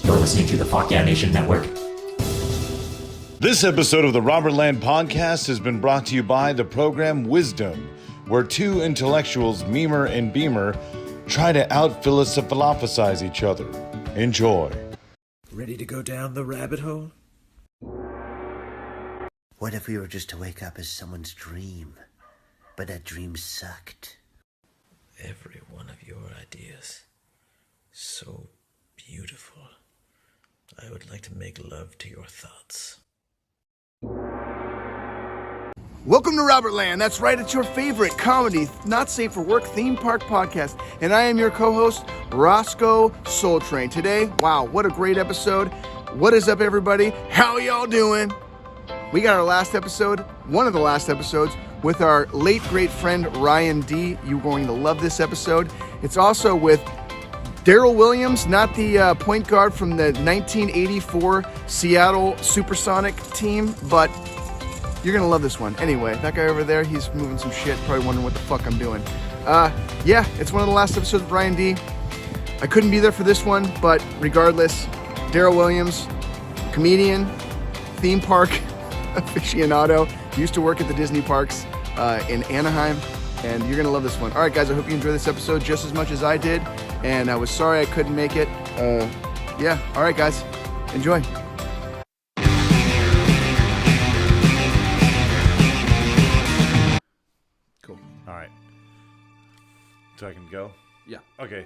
You're listening to the Fuck Yeah Nation Network. This episode of the Robertland podcast has been brought to you by the program Wisdom, where two intellectuals, Memer and Beamer, try to out-philosophize each other. Enjoy. Ready to go down the rabbit hole? What if we were just to wake up as someone's dream, but that dream sucked? Every one of your ideas, so beautiful. I would like to make love to your thoughts. Welcome to Robertland. That's right, it's your favorite comedy, not safe for work theme park podcast. And I am your co-host, Roscoe Soultrain. Today, wow, what a great episode. What is up, everybody? How y'all doing? We got our last episode, one of the last episodes, with our late great friend, Ryan D. You're going to love this episode. It's also with Daryl Williams, not the point guard from the 1984 Seattle Supersonic team, but you're going to love this one. Anyway, that guy over there, he's moving some shit, probably wondering what the fuck I'm doing. Yeah, it's one of the last episodes with Brian D. I couldn't be there for this one, but regardless, Daryl Williams, comedian, theme park aficionado, used to work at the Disney parks in Anaheim, and you're going to love this one. All right, guys, I hope you enjoyed this episode just as much as I did, and I was sorry I couldn't make it. Yeah, all right, guys, enjoy. Cool. All right. So I can go? Yeah. Okay.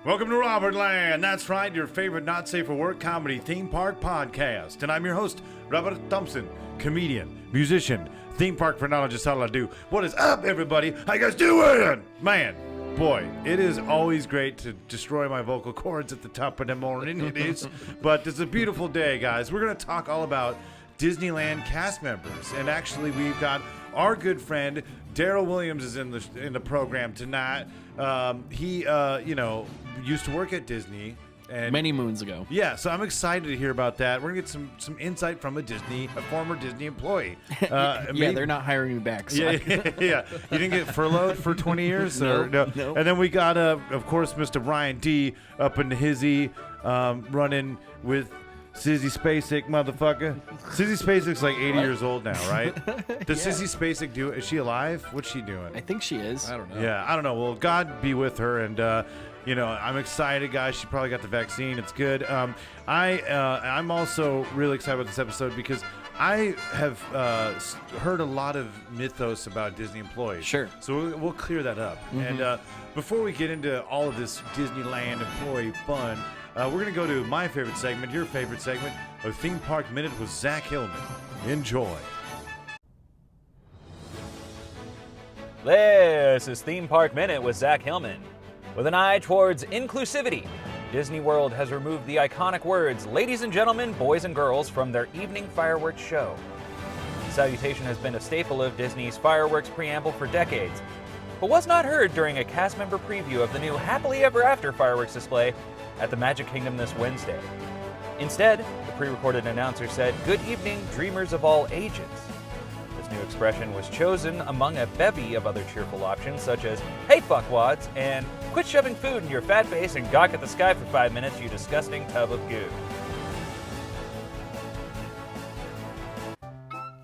Welcome to Robertland. That's right, your favorite not safe for work comedy theme park podcast. And I'm your host, Robert Thompson, comedian, musician, theme park phrenologist, all I do. What is up, everybody? How you guys doing? Man, boy, it is always great to destroy my vocal cords at the top of the morning. It is. But it's a beautiful day, guys. We're going to talk all about Disneyland cast members. And actually, we've got our good friend, Daryl Williams, is in the program tonight. He used to work at Disney and many moons ago. Yeah, so I'm excited to hear about that. We're gonna get some insight from a former Disney employee. Yeah, they're not hiring me back. So. Yeah. You didn't get furloughed for 20 years? No. And then we got, of course, Mr. Brian D. up in Hizzy, running with Sissy Spacek, motherfucker. Sissy Spacek's like 80 years old now, right? Does Sissy Spacek do it? Is she alive? What's she doing? I think she is. I don't know. Yeah, I don't know. Well, God be with her, and I'm excited, guys. She probably got the vaccine. It's good. I'm also really excited about this episode because I have heard a lot of mythos about Disney employees. Sure. So we'll clear that up. Mm-hmm. And before we get into all of this Disneyland employee fun, we're going to go to my favorite segment, your favorite segment, a Theme Park Minute with Zach Hillman. Enjoy. This is Theme Park Minute with Zach Hillman. With an eye towards inclusivity, Disney World has removed the iconic words, ladies and gentlemen, boys and girls, from their evening fireworks show. The salutation has been a staple of Disney's fireworks preamble for decades, but was not heard during a cast member preview of the new Happily Ever After fireworks display at the Magic Kingdom this Wednesday. Instead, the pre-recorded announcer said, "Good evening, dreamers of all ages." This new expression was chosen among a bevy of other cheerful options, such as, "Hey fuckwads," and "Quit shoving food in your fat face and gawk at the sky for 5 minutes, you disgusting tub of goo."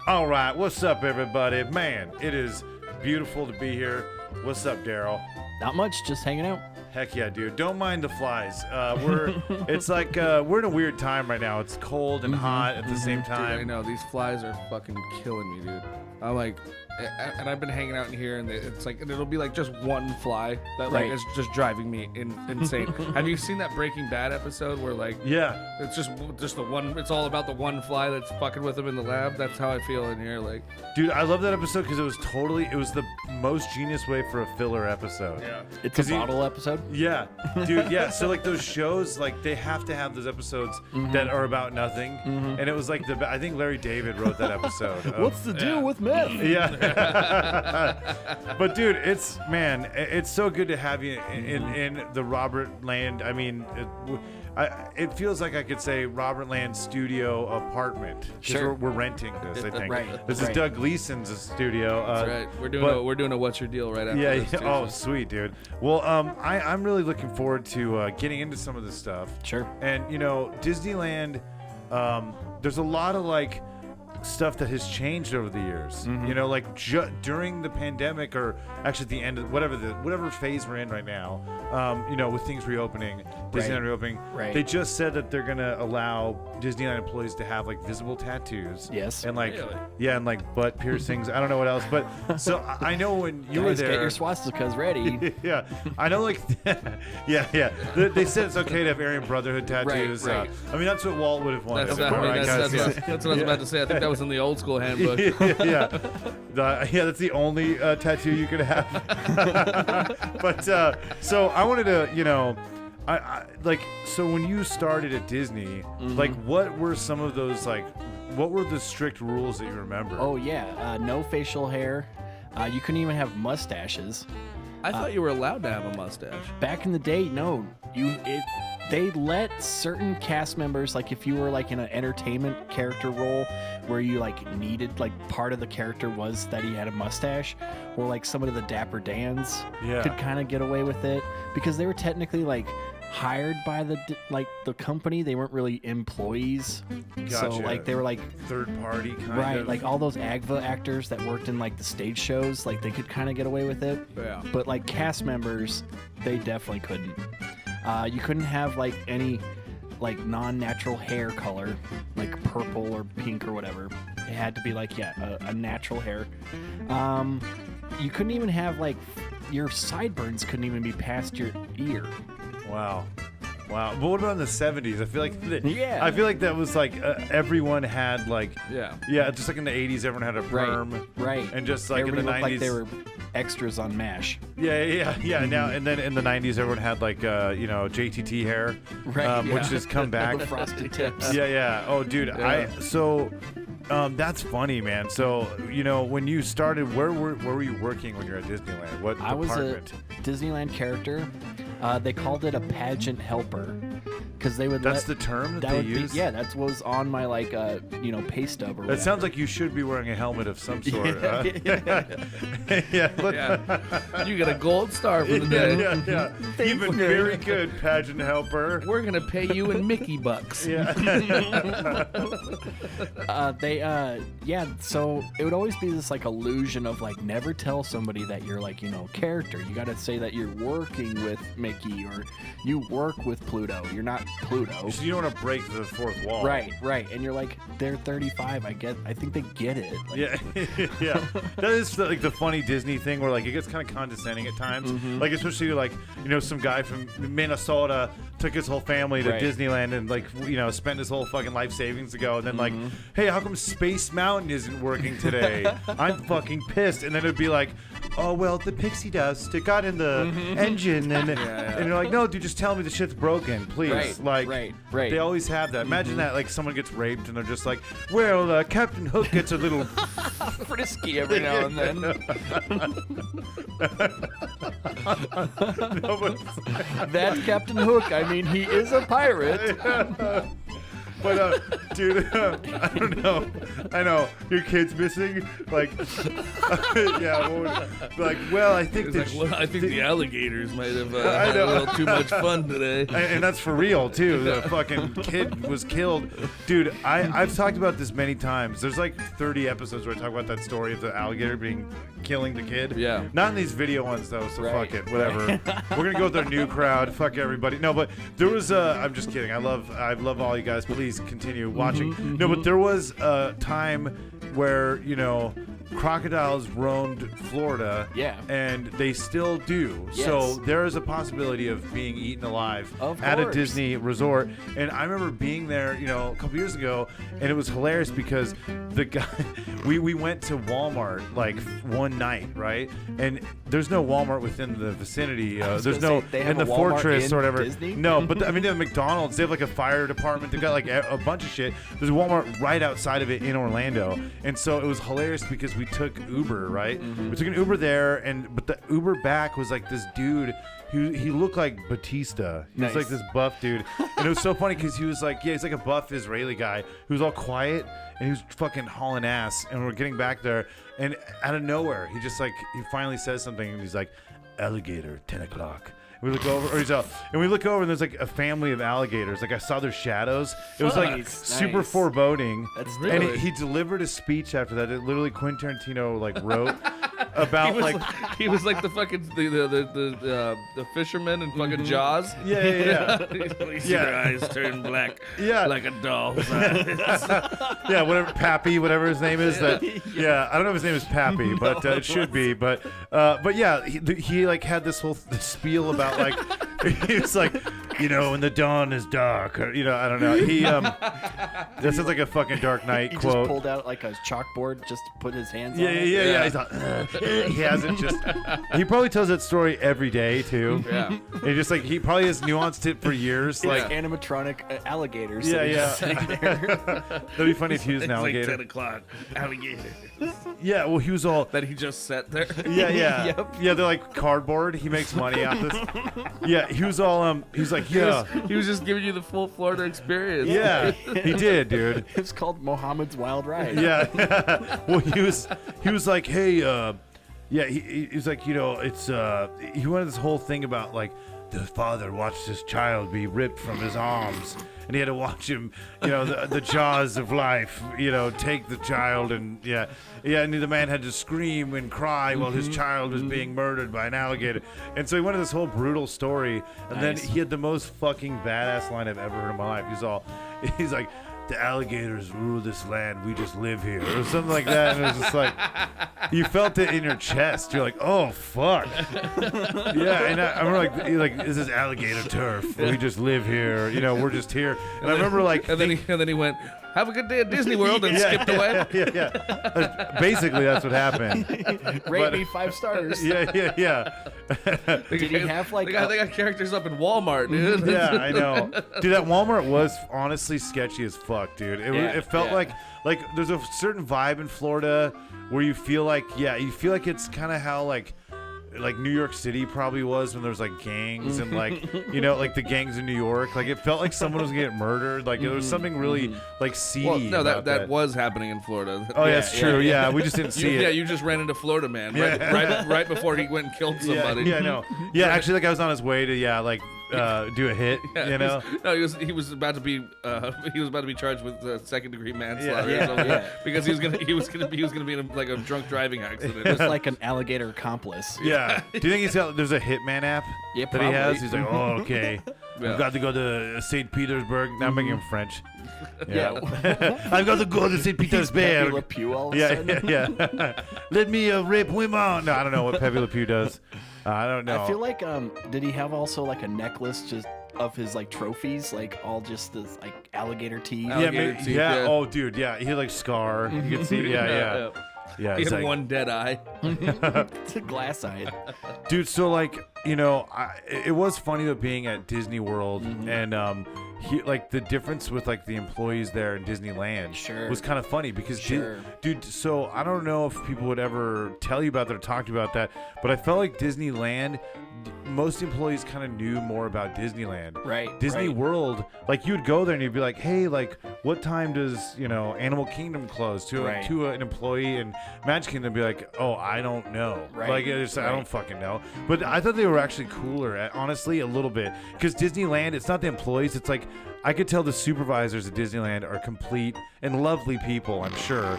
All right, what's up, everybody? Man, it is beautiful to be here. What's up, Daryl? Not much, just hanging out. Heck yeah, dude. Don't mind the flies. It's like we're in a weird time right now. It's cold and hot at the same time. Dude, I know. These flies are fucking killing me, dude. I'm like, and I've been hanging out in here, and it's like, and it'll be like just one fly that like is just driving me insane. Have you seen that Breaking Bad episode where like, yeah, it's just the one. It's all about the one fly that's fucking with him in the lab. That's how I feel in here. Like, dude, I love that episode because it was the most genius way for a filler episode. Yeah, it's a bottle episode. Yeah, dude. Yeah, so like those shows, like they have to have those episodes that are about nothing, and it was like I think Larry David wrote that episode. What's the deal with meth? Yeah. But dude, it's so good to have you in the Robertland. I mean, it feels like I could say Robertland studio apartment. 'Cause Sure. we're renting this, I think. Right, This is right. Doug Gleason's studio. That's right. We're doing a what's your deal right after Yeah. this. too, Oh, so. sweet, dude. Well, I'm really looking forward to getting into some of this stuff. Sure. And Disneyland, there's a lot of like stuff that has changed over the years. Mm-hmm. Like during the pandemic, or actually at the end of whatever phase we're in right now. With things reopening, Disneyland reopening, Right. they just said that they're gonna allow Disneyland employees to have like visible tattoos. Yes. And like Really? yeah, and like butt piercings. I don't know what else, but so I know when you were Guys, there. get your swastikas ready. Yeah, I know. Like, yeah. They said it's okay to have Aryan Brotherhood tattoos. Right. I mean, that's what Walt would have wanted. That's, of course, that's guys. what I was about to say. I think that was in the old school handbook. Yeah, that's the only tattoo you could have. But so I wanted to, so when you started at Disney, like, what were some of those what were the strict rules that you remember? Oh yeah, no facial hair. You couldn't even have mustaches. I thought you were allowed to have a mustache. Back in the day, no. They let certain cast members, like if you were like in an entertainment character role where you like needed, like part of the character was that he had a mustache, or like some of the Dapper Dans could kind of get away with it because they were technically like hired by the company. They weren't really employees. So Gotcha. like they were like third party kind right, of. like all those AGVA actors that worked in like the stage shows, like they could kind of get away with it. Yeah. But like cast members, they definitely couldn't. You couldn't have like any like non-natural hair color, like purple or pink or whatever. It had to be like a natural hair. You couldn't even have like your sideburns couldn't even be past your ear. Wow. But what about in the 70s? I feel like Yeah. I feel like that was like everyone had like Yeah. just like in the 80s everyone had a perm. Right. And just like Everybody in the looked 90s like they were extras on MASH. Yeah. Now and then in the 90s everyone had like JTT hair. Right, Which has come back. The frosted tips. Yeah. Oh dude, Yeah. that's funny, man. So, when you started, where were you working when you were at Disneyland? What I was department? a Disneyland character. They called it a pageant helper because they would. That's the term that they would use? yeah, that's what was on my pay stub or That whatever. sounds like you should be wearing a helmet of some sort. Yeah. You get a gold star for the day. Yeah. You've been very good, pageant helper. We're gonna pay you in Mickey bucks. Yeah. So it would always be this like illusion of like never tell somebody that you're like character. You got to say that you're working with Mickey or you work with Pluto. You're not Pluto. So you don't want to break the fourth wall. Right. And you're like, they're 35. I think they get it. Like, Yeah. That is like the funny Disney thing where like it gets kind of condescending at times. Like especially like some guy from Minnesota took his whole family to Right. Disneyland and like spent his whole fucking life savings to go, and then like, hey, how come Space Mountain isn't working today? I'm fucking pissed. And then it'd be like, oh well, the pixie dust, it got in the engine, and and you're like, no, dude, just tell me the shit's broken, please. Right. They always have that. Imagine that, like someone gets raped and they're just like, well, Captain Hook gets a little frisky every now and then. No, but That's Captain Hook. I mean, he is a pirate. But dude, I don't know. I know your kid's missing. Like, yeah. Well, I think It's like, well, I think the alligators might have I had know. a little too much fun today. and that's for real too. The fucking kid was killed, dude. I've talked about this many times. There's like 30 episodes where I talk about that story of the alligator killing the kid. Yeah. Not in these video ones though. So Right. fuck it. Whatever. We're gonna go with our new crowd. Fuck everybody. No, but there was. I'm just kidding. I love all you guys. Please continue watching. No, but there was a time where crocodiles roamed Florida. Yeah. And they still do. Yes. So there is a possibility of being eaten alive Of at a course. Disney resort. And I remember being there, a couple years ago, and it was hilarious because the guy, we went to Walmart like one night, right? And there's no Walmart within the vicinity. was There's gonna no say, they in have the a Walmart fortress in or whatever. Disney? No, but they have McDonald's. They have like a fire department. They've got like a bunch of shit. There's a Walmart right outside of it in Orlando, and so it was hilarious because we took Uber, right? We took an Uber there, but the Uber back was like this dude. He looked like Batista. He was like this buff dude, and it was so funny because he was like, he's like a buff Israeli guy who was all quiet and he was fucking hauling ass. And we're getting back there, and out of nowhere, he finally says something, and he's like, "Alligator, 10 o'clock." We look over, and we look over, and there's like a family of alligators. Like I saw their shadows. It was like super foreboding. That's and he delivered a speech after that. It literally Quentin Tarantino like wrote about he was like the fucking the fisherman and fucking Jaws. Yeah. You see their eyes turn black. Yeah. Like a doll's eyes. Yeah, whatever Pappy, whatever his name is. I don't know if his name is Pappy, but it should be. But yeah, he like had this whole spiel about like he was like, when the dawn is dark, or I don't know. He this is like a fucking Dark Knight he quote. Just pulled out like a chalkboard just to put his hands on it. Yeah. He's like, he hasn't just. He probably tells that story every day too. Yeah. And just like he probably has nuanced it for years. It's Like animatronic alligators. Yeah. That'd be funny if he was an It's like alligator. 10 o'clock. Alligator. Yeah, well, he was all. That he just sat there. Yeah. Yep. Yeah, they're like cardboard. He makes money out of this. Yeah, he was all. He's like, yeah. He was just giving you the full Florida experience. Yeah, he did, dude. It's called Mohammed's Wild Ride. Yeah. Well, he was like, hey, yeah, he was like, it's he wanted this whole thing about like the father watched his child be ripped from his arms, and he had to watch him, the jaws of life, take the child, and and the man had to scream and cry while his child was being murdered by an alligator. And so he went into this whole brutal story, and then he had the most fucking badass line I've ever heard in my life. He's like, the alligators rule this land, we just live here, or something like that. And it was just like, you felt it in your chest. You're like, oh fuck. Yeah, and I remember like this is alligator turf, we just live here, we're just here. And I remember like, and then he went, have a good day at Disney World, and skipped away. Yeah. Basically, that's what happened. Rate me 5 stars. Yeah. Did he have like? They got characters up in Walmart, dude. Yeah, I know. Dude, that Walmart was honestly sketchy as fuck, dude. It felt like there's a certain vibe in Florida where you feel like it's kind of how like New York City probably was when there was like gangs and like like the gangs in New York. Like it felt like someone was getting murdered. Like there was something really like seedy. Well, no, about that was happening in Florida. Oh, yeah, that's true. Yeah, we just didn't see it. Yeah, you just ran into Florida Man right before he went and killed somebody. Yeah, I know. Yeah, actually, like I was on his way to do a hit. He was about to be charged with second-degree manslaughter or something. Because he was gonna be in a drunk driving accident. It's like an alligator accomplice. Yeah. Do you think there's a Hitman app Yeah, that he has? He's like, oh, okay. Yeah. I've got to go to St. Petersburg. Now I'm making him French. Yeah. I've got to go to St. Pepe Petersburg. Le Pew all of a sudden. Yeah. Let me rape women. No, I don't know what Pepe Le Pew does. I don't know. I feel like did he have also like a necklace just of his like trophies, like all just this like alligator teeth? Yeah. Oh, dude. Yeah. He had like Scar. You can see. Yeah. He had one dead eye. It's a glass eye. Dude, so like, it was funny though being at Disney World and like the difference with like the employees there in Disneyland was kind of funny because dude, so I don't know if people would ever tell you about that or talk to you about that, but I felt like Disneyland, most employees kind of knew more about Disneyland. Right. Disney World, like you would go there and you'd be like, hey, like what time does Animal Kingdom close to an employee, and Magic Kingdom would be like, oh, I don't know. Like I don't fucking know. But I thought they were actually cooler, honestly, a little bit, because Disneyland, it's not the employees, it's like I could tell the supervisors at Disneyland are complete and lovely people. I'm sure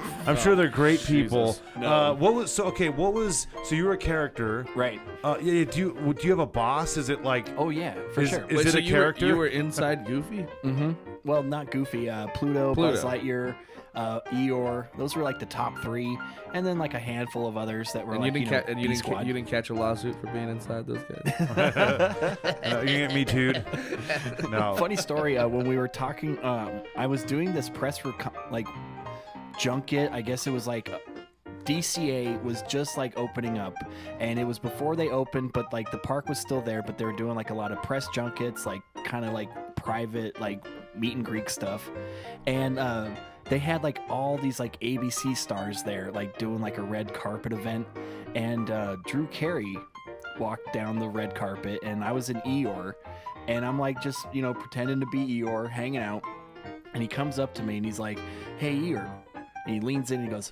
they're great people. No. So you were a character, right? Yeah. Do you have a boss? Is it like? Oh yeah, for sure. Is it a character? You were inside Goofy? Mm-hmm. Well, not Goofy. Pluto, Buzz Lightyear, Eeyore. Those were like the top 3, and then like a handful of others that were you didn't catch a lawsuit for being inside those guys. You get me too. No. Funny story. When we were talking, I was doing this press junket. I guess it was like DCA was just like opening up, and it was before they opened, but like the park was still there, but they were doing like a lot of press junkets, like kind of like private like meet and greet stuff. And they had like all these like ABC stars there, like doing like a red carpet event, and Drew Carey walked down the red carpet, and I was in Eeyore, and I'm like just pretending to be Eeyore, hanging out, and he comes up to me and he's like, "Hey Eeyore," and he leans in and he goes,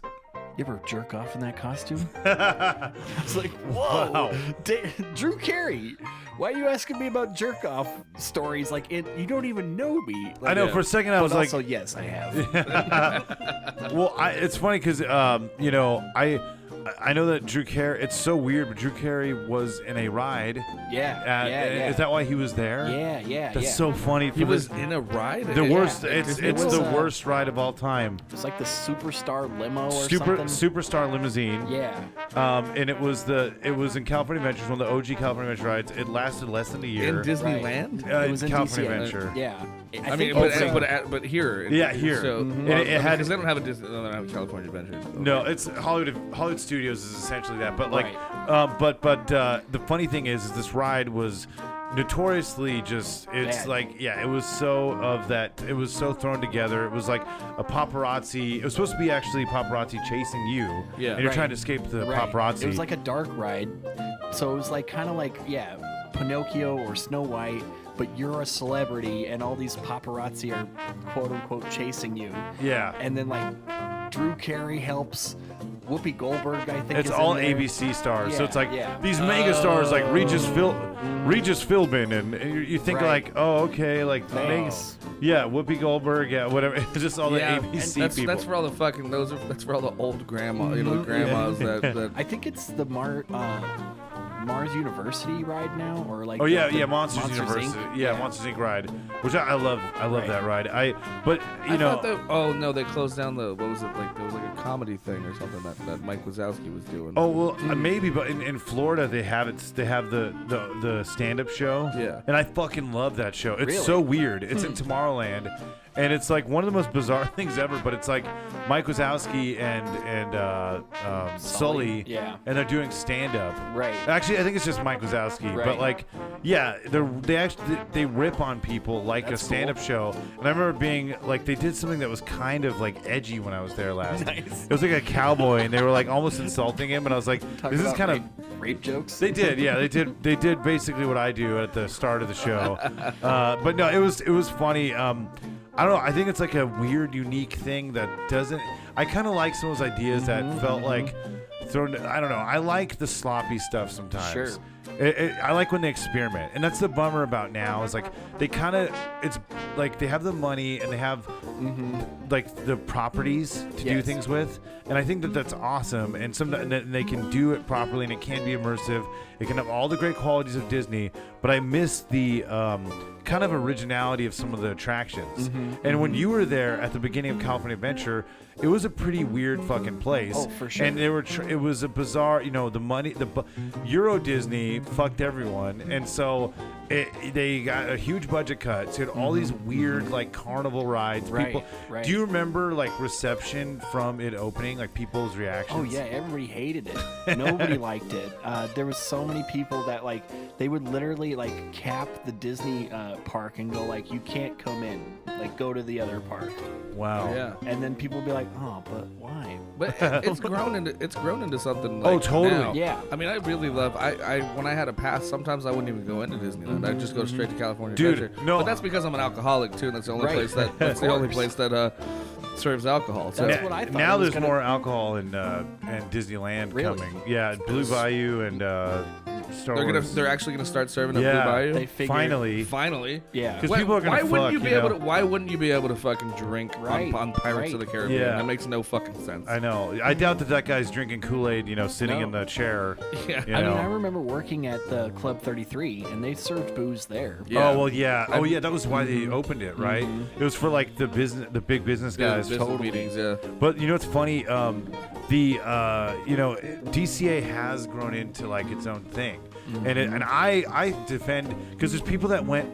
"You ever jerk off in that costume?" I was like, "Whoa, Wow. Drew Carey, why are you asking me about jerk off stories? Like, you don't even know me." Like, I know. For a second, I was also, like, yes, I have. well, it's funny because I know that Drew Carey. It's so weird, but Drew Carey was in a ride. Yeah. Is that why he was there? Yeah. That's so funny. He was in a ride. The worst. It's was, the worst ride of all time. It was like the Superstar limo or something. Superstar limousine. Yeah. And it was in California Adventures, one of the OG California Adventure rides. It lasted less than a year. In Disneyland. It was in California DC. Adventure. Yeah. I mean, but here. Yeah, here. So, And it had because they don't have they don't have California Adventure. No, it's Hollywood Studios is essentially that. But like, Right. but the funny thing is this ride was notoriously just Bad. it was so of that. It was so thrown together. It was like a paparazzi. It was supposed to be actually paparazzi chasing you. Yeah. And you're Right. trying to escape the Right. paparazzi. It was like a dark ride, so it was like kind of like Pinocchio or Snow White, but you're a celebrity and all these paparazzi are quote unquote chasing you. Yeah. And then like Drew Carey helps Whoopi Goldberg, I think. It's is all in there. ABC stars, so Yeah, it's like yeah. these mega stars like Regis Philbin, and you think Right. like, oh, okay, like Thanks. Whoopi Goldberg, whatever. It's just all the ABC that's, people. that's for all the fucking that's for all the old grandmas that I think it's the Mars University ride now, or like Oh the yeah, Monsters Inc. University. Yeah, Monsters Inc. ride, which I love. I love Right. that ride. I I thought that, oh no, they closed down the what was it like? There was like a comedy thing or something that Mike Wazowski was doing. Oh well, maybe, but in Florida they have it. They have the stand-up show. Yeah. and I fucking love that show. It's Really? so weird. It's in Tomorrowland, and it's like one of the most bizarre things ever. But it's like Mike Wazowski and Sully. Yeah. and they're doing stand-up. Right. Actually, I think it's just Mike Wazowski. But Right. like, yeah, they rip on people like That's a stand-up show. And I remember being like, they did something that was kind of like edgy when I was there last. Nice. It was like a cowboy, and they were like almost insulting him, and I was like, Talk "This is about kind of." rape jokes. They did, yeah, they did. They did basically what I do at the start of the show. But no, it was funny. I don't know. I think it's like a weird, unique thing that doesn't. I kind of like some of those ideas that felt like thrown. I don't know. I like the sloppy stuff sometimes. Sure. I like when they experiment, and that's the bummer about now. Is like they kind of. It's like they have the money and they have like the properties to do Yes. things with, and I think that that's awesome. And and they can do it properly, and it can be immersive. It can have all the great qualities of Disney, but I miss the kind of originality of some of the attractions. And when you were there at the beginning of California Adventure, it was a pretty weird fucking place. Oh, for sure. And they were it was a bizarre, the money, Euro Disney fucked everyone, and so they got a huge budget cut. So you had all these weird like carnival rides. Right, People, right. do you remember like reception from it opening, like people's reactions? Oh yeah, everybody hated it. Nobody liked it. There was so many people that like they would literally like cap the Disney park and go like, you can't come in, like go to the other park. Wow. Yeah. And then people would be like, oh, but why? But it's grown into something. Oh, Like totally. now. Yeah. I mean, I really love. I when I had a pass, sometimes I wouldn't even go into Disneyland. I'd just go straight to California Dude, Adventure. no. But that's because I'm an alcoholic too, and that's the only Right. place that serves alcohol. So That's what I thought Now it was there's gonna- more alcohol in Disneyland Really? coming. Yeah, Blue Bayou and Star Wars. they're actually gonna start serving at Yeah. Blue Bayou. They figured, Finally. yeah. Because people are gonna why wouldn't fuck, you be you know? able to? Why wouldn't you be able to fucking drink Right, on Pirates of the right. Caribbean? Yeah. That makes no fucking sense. I know. I doubt that guy's drinking Kool-Aid, sitting No. in the chair. Yeah. you I mean, know. I remember working at the Club 33, and they served booze there. Yeah. Oh well, yeah. Oh yeah, that was why they opened it, right? It was for like the big business Yeah, guys. business meetings. Yeah. But you know what's funny? DCA has grown into like its own thing, and I defend because there's people that went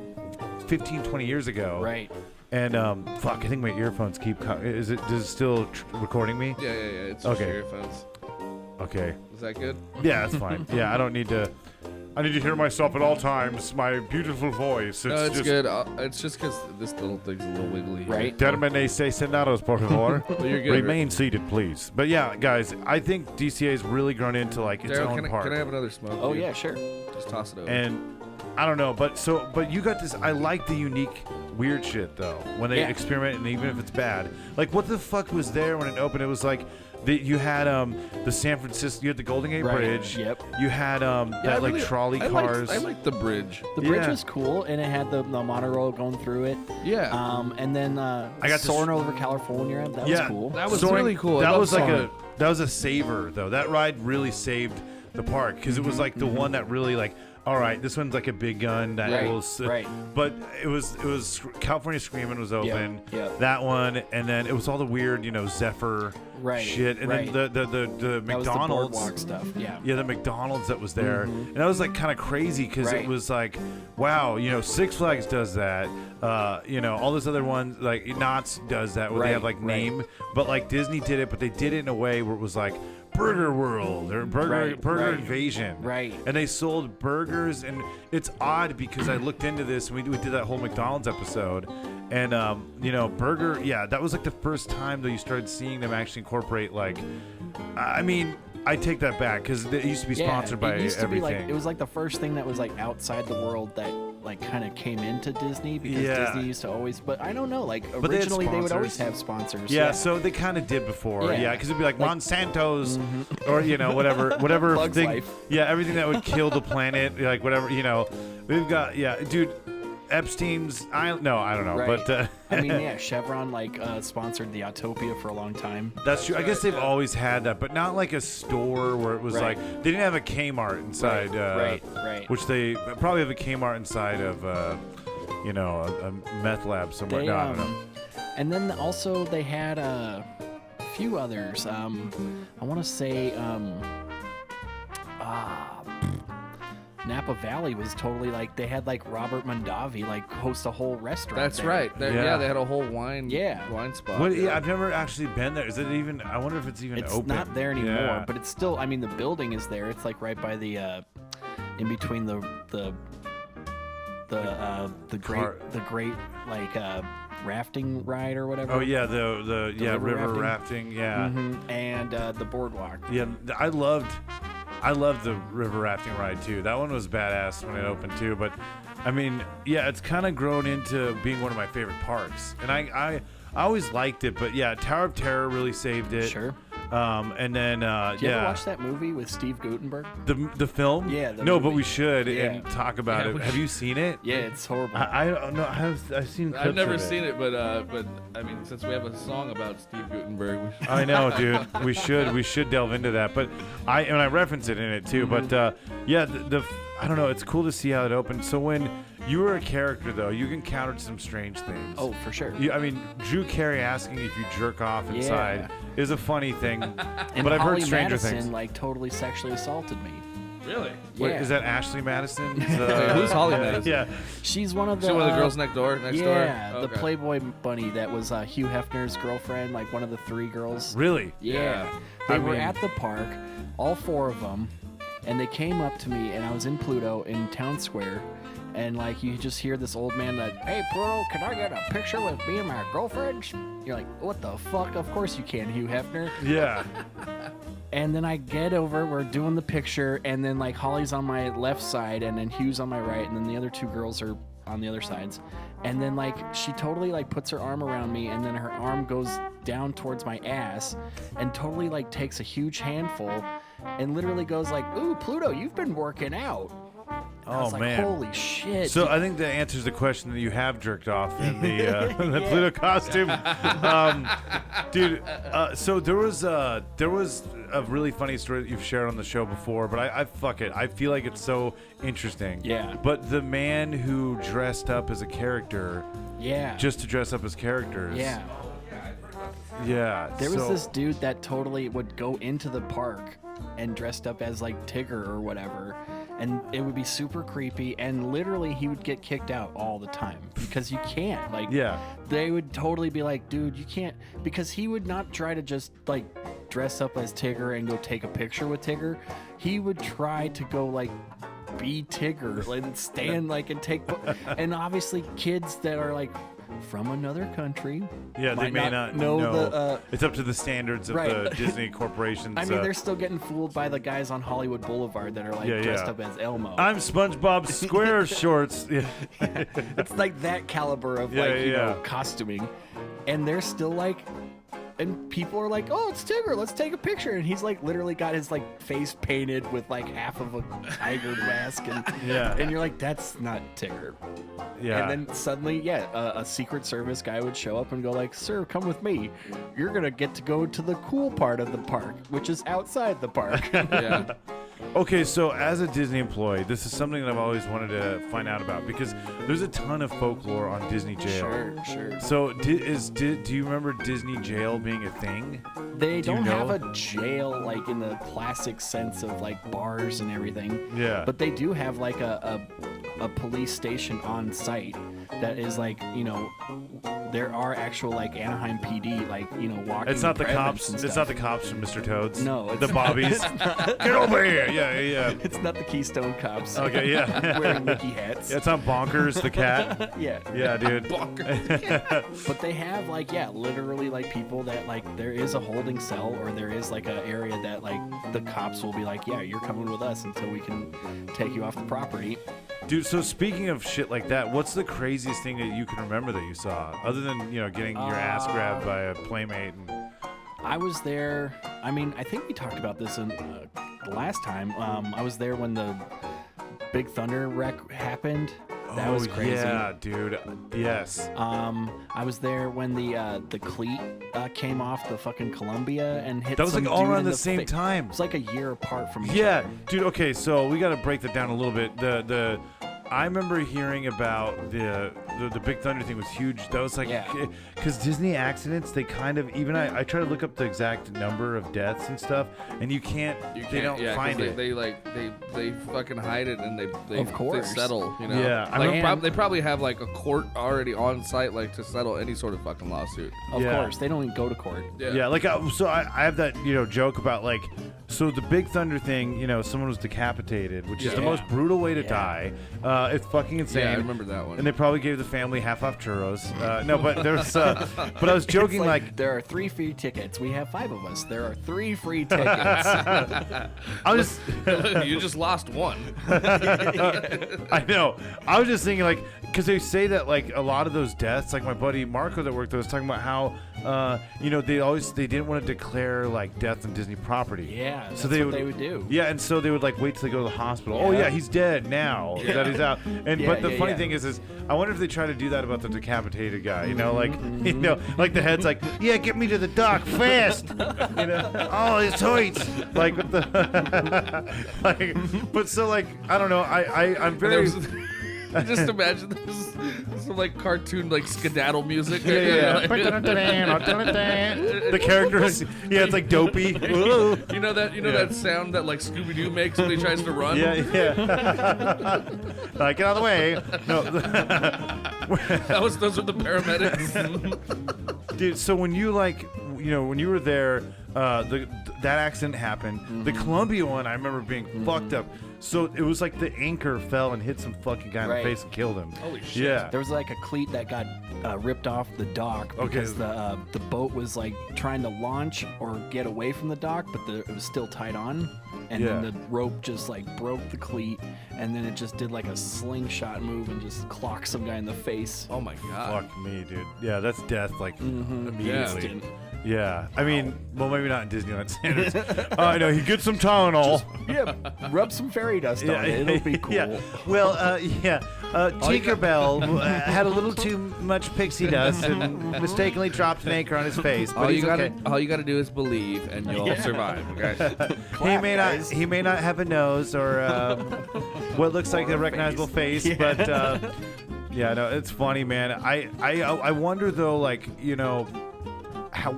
15, 20 years ago, Right. And fuck, I think my earphones keep. Does it still recording me? Yeah. It's Okay. just your earphones. Okay. Is that good? Yeah, that's fine. Yeah, I don't need to. I need to hear myself at all times. My beautiful voice. No, it's good. It's just because this little thing's a little wiggly. Right. Termine se sentados, por favor. Well, you're good. Remain seated, please. But yeah, guys, I think DCA's really grown into like its Daryl, own part. can I have another smoke? Oh dude? yeah, sure. Just toss it over. And I don't know, but you got this. I like the unique, weird shit though. When they experiment, and even if it's bad, like what the fuck was there when it opened? It was like you had the San Francisco, you had the Golden Gate Bridge. Yep. You had that like trolley cars. I liked the bridge. The bridge was cool, and it had the monorail going through it. Yeah. And then I got soaring over California. That was cool. That was Soaring- really cool. That I was love like Soaring. that was a saver though. That ride really saved the park because it was like the one that really like. All right, this one's like a big gun that was, but it was California Screamin' was open. Yep. That one, and then it was all the weird, Zephyr shit, and then the that McDonald's was the boardwalk stuff. Yeah. the McDonald's that was there, and that was like kind of crazy because it was like, wow, Six Flags does that, all those other ones like Knott's does that where they have like name, but like Disney did it, but they did it in a way where it was like Burger World or Burger Invasion, right? And they sold burgers, and it's odd because I looked into this and we did that whole McDonald's episode, and burger, that was like the first time that you started seeing them actually incorporate like, I mean, I take that back because it used to be sponsored by it used to everything. Be like, it was like the first thing that was like outside the world that like kind of came into Disney because Disney used to always, but I don't know, like originally they would always have sponsors. Yeah, so they kind of did before. Yeah, because it'd be like Monsanto's or whatever Bug's thing. Life. Yeah, everything that would kill the planet, like whatever, We've got dude. Epstein's, I don't know, Right. but I mean, Chevron sponsored the Autopia for a long time. that's true. I guess they've always had that, but not like a store where it was like they didn't have a Kmart inside. Right. Which they probably have a Kmart inside of, a meth lab somewhere. They, no, I don't know. And then also they had a few others. I want to say Napa Valley was totally like they had like Robert Mondavi like host a whole restaurant. That's there. right. They had a whole wine spot. I've never actually been there. Is it even? I wonder if it's even It's open. not there anymore, Yeah. but it's still. I mean, the building is there. It's like right by the, in between the great like rafting ride or whatever. Oh yeah, the river rafting. Yeah, and the boardwalk. yeah. I loved the river rafting ride too. That one was badass when it opened too. But I mean, it's kind of grown into being one of my favorite parks, and I always liked it. But yeah, Tower of Terror really saved it. Sure. And then Did you ever watch that movie with Steve Guttenberg? the film. Yeah. No, but we should Yeah. and talk about it. Have you seen it? Yeah, it's horrible. I don't know. I've seen. I've clips never of seen it, but I mean, since we have a song about Steve Guttenberg, we should. I know, dude. We should delve into that. But I reference it in it too. But the I don't know. It's cool to see how it opened. So when you were a character, though, you encountered some strange things. Oh, for sure. I mean, Drew Carey asking if you jerk off inside is a funny thing. And but I've Holly heard stranger Madison, things. like totally sexually assaulted me. Really? Wait, Yeah. is that Ashley Madison? Who's Holly Madison? Yeah. She's one of the. She's one of the girls next door. Yeah, Okay. the Playboy bunny that was Hugh Hefner's girlfriend, like one of the three girls. Really? Yeah. They I were mean- at the park, all four of them, and they came up to me, and I was in Pluto in Town Square, and like you just hear this old man that, "Hey Pluto, can I get a picture with me and my girlfriend?" You're like, "What the fuck? Of course you can, Hugh Hefner." Yeah. And then I get over, we're doing the picture, and then like Holly's on my left side, and then Hugh's on my right, and then the other two girls are on the other sides. And then like she totally like puts her arm around me, and then her arm goes down towards my ass, and totally like takes a huge handful, and literally goes like, "Ooh, Pluto, you've been working out." And I was like, man. holy shit. So I think that answers the question that you have jerked off in the Pluto costume, dude. So there was a really funny story that you've shared on the show before, but I fuck it. I feel like it's so interesting. Yeah. But the man who dressed up as a character, Yeah. just to dress up as characters. Yeah. Yeah. There was so- this dude that totally would go into the park and dressed up as like Tigger or whatever, and it would be super creepy, and literally he would get kicked out all the time because you can't, like, Yeah. they would totally be like, dude, you can't, because he would not try to just like dress up as Tigger and go take a picture with Tigger. He would try to go like be Tigger and stand like and take, and obviously kids that are like from another country. Yeah, they may not know the. It's up to the standards of the Disney corporations. I mean, they're still getting fooled by the guys on Hollywood Boulevard that are like dressed up as Elmo. I'm SpongeBob SquareShorts. Yeah. It's like that caliber of you know, costuming, and they're still like. And people are like, "Oh, it's Tigger. Let's take a picture." And he's like, literally got his like face painted with like half of a tiger mask, and and you're like, "That's not Tigger." Yeah. And then suddenly, a Secret Service guy would show up and go like, "Sir, come with me. You're gonna get to go to the cool part of the park, which is outside the park." Yeah. Okay, so as a Disney employee, this is something that I've always wanted to find out about because there's a ton of folklore on Disney Jail. Sure. So, do you remember Disney Jail being a thing? They don't have a jail like in the classic sense of like bars and everything. Yeah. But they do have like a police station on site that is like, you know, there are actual like Anaheim PD, like, you know, walking. It's not the cops. It's not the cops from Mr. Toads. No, it's the Bobbies. Get over here! Yeah. It's not the Keystone Cops. Okay, yeah. Wearing Mickey hats. Yeah, it's on Bonkers the cat. Yeah, dude. Bonkers. But they have like literally like people that like there is a holding cell or there is like an area that like the cops will be like, yeah, you're coming with us until we can take you off the property. Dude, so speaking of shit like that, what's the craziest thing that you can remember that you saw, other than, you know, getting your ass grabbed by a playmate? I was there. I mean, I think we talked about this in the last time. I was there when the Big Thunder wreck happened. That was crazy. Yeah, dude. Yes. I was there when the cleat came off the fucking Columbia and hit. That was some like all dude around in the same time. It was like a year apart from each Yeah, other. dude. Okay, so we got to break that down a little bit. I remember hearing about the Big Thunder thing was huge. That was like, because Disney accidents, they kind of, even I try to look up the exact number of deaths and stuff, and you can't they don't find it. They fucking hide it and they of course. they settle, you know. Yeah, like they probably have like a court already on site, like to settle any sort of fucking lawsuit. Of course, they don't even go to court. Yeah, like so I have that, you know, joke about like, so the Big Thunder thing, you know, someone was decapitated, which is the most brutal way to die. It's fucking insane. Yeah, I remember that one. And they probably gave the family half off churros. No, but there's, but I was joking like there are 3 free tickets. We have 5 of us. There are 3 free tickets. I was you just lost one. I know. I was just thinking like, because they say that like a lot of those deaths, like my buddy Marco that worked there was talking about how, you know, they didn't want to declare like death on Disney property. Yeah, so that's what they would do. Yeah, and so they would like wait till they go to the hospital. Oh yeah, he's dead now that he's out. And but the funny thing is I wonder if they try to do that about the decapitated guy. You know, like you know, like the head's like, yeah, get me to the dock fast. You know, oh, it hurts. Like what the, like, but so like I don't know. I'm very. Just imagine this some like cartoon like skedaddle music. Yeah. The characters, it's like dopey. You know that sound that like Scooby Doo makes when he tries to run. Yeah. Get out of the way. No. Those are the paramedics. Dude, so when you like, you know, when you were there, that accident happened. The Columbia one, I remember being fucked up. So it was like the anchor fell and hit some fucking guy in the face and killed him. Holy shit. Yeah. There was like a cleat that got ripped off the dock because the boat was like trying to launch or get away from the dock, but it was still tied on. And then the rope just like broke the cleat, and then it just did like a slingshot move and just clocked some guy in the face. Oh my god. Fuck me, dude. Yeah, that's death like immediately. Yeah. Yeah, I mean, well, maybe not in Disneyland standards. I know he gets some Tylenol. Rub some fairy dust on it. It'll be cool. Yeah. Well, Tinkerbell had a little too much pixie dust and mistakenly dropped an anchor on his face. But all you gotta do is believe, and you'll survive. Okay. He may not have a nose or what looks like a recognizable face, but yeah, no, it's funny, man. I wonder though, like, you know,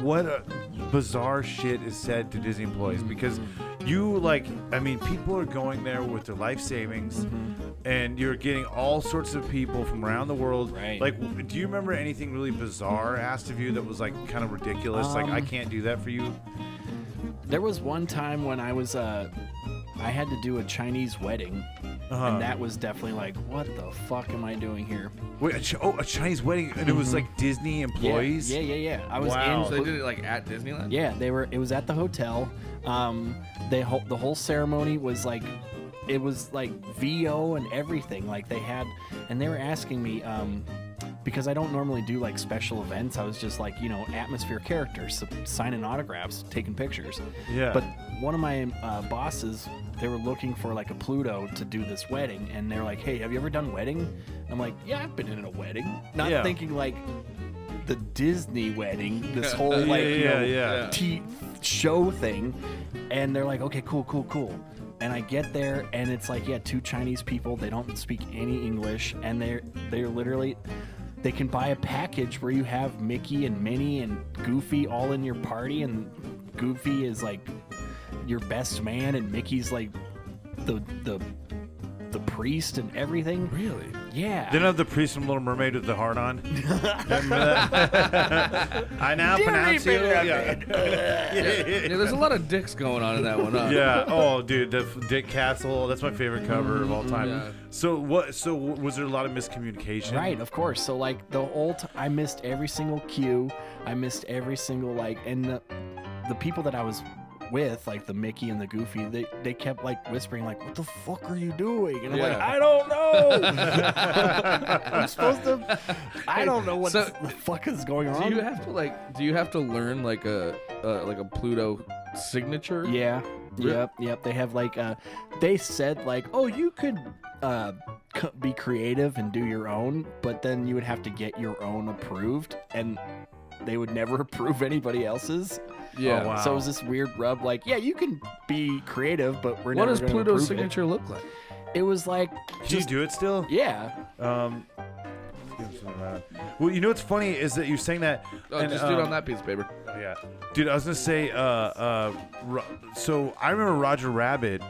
what bizarre shit is said to Disney employees, because you, like, I mean, people are going there with their life savings, and you're getting all sorts of people from around the world. Right. Like, do you remember anything really bizarre asked of you that was like kind of ridiculous? Like, I can't do that for you. There was one time when I was I had to do a Chinese wedding, and that was definitely like, what the fuck am I doing here? Wait, a Chinese wedding, and it was like Disney employees. Yeah. I was Wow. So they did it like at Disneyland. Yeah, it was at the hotel. The whole ceremony was like, it was like VO and everything. Like they were asking me, because I don't normally do like special events. I was just like, atmosphere characters, signing autographs, taking pictures. Yeah. But one of my bosses, they were looking for like a Pluto to do this wedding, and they're like, hey, have you ever done wedding? I'm like, yeah, I've been in a wedding. Not thinking like the Disney wedding, this whole show thing. And they're like, okay, cool. And I get there, and it's like, 2 Chinese people. They don't speak any English, and they're literally, they can buy a package where you have Mickey and Minnie and Goofy all in your party, and Goofy is like your best man, and Mickey's like the priest and everything. Really? Yeah. Didn't have the priest from Little Mermaid with the heart on. Remember that? I now pronounce you. Yeah, there's a lot of dicks going on in that one. Huh? Yeah. Oh, dude, the Dick Castle. That's my favorite cover of all time. Yeah. So was there a lot of miscommunication? Right, of course. So like the whole I missed every single cue. I missed every single and the people that I was with, like the Mickey and the Goofy, they kept like whispering like, what the fuck are you doing? And I'm like, I don't know. I'm supposed to, I don't know what the fuck is going on. Do you have to learn like a Pluto signature? Yeah. Yep. They have like they said like, oh, you could be creative and do your own, but then you would have to get your own approved, and they would never approve anybody else's. Yeah. Oh, wow. So it was this weird rub, like, yeah, you can be creative, but we're What never does gonna Pluto's approve signature look like? It was like, Do you do it still? yeah. Well, you know what's funny is that you're saying that. Just do it on that piece of paper. Oh, yeah. Dude, I was gonna say. So I remember Roger Rabbit,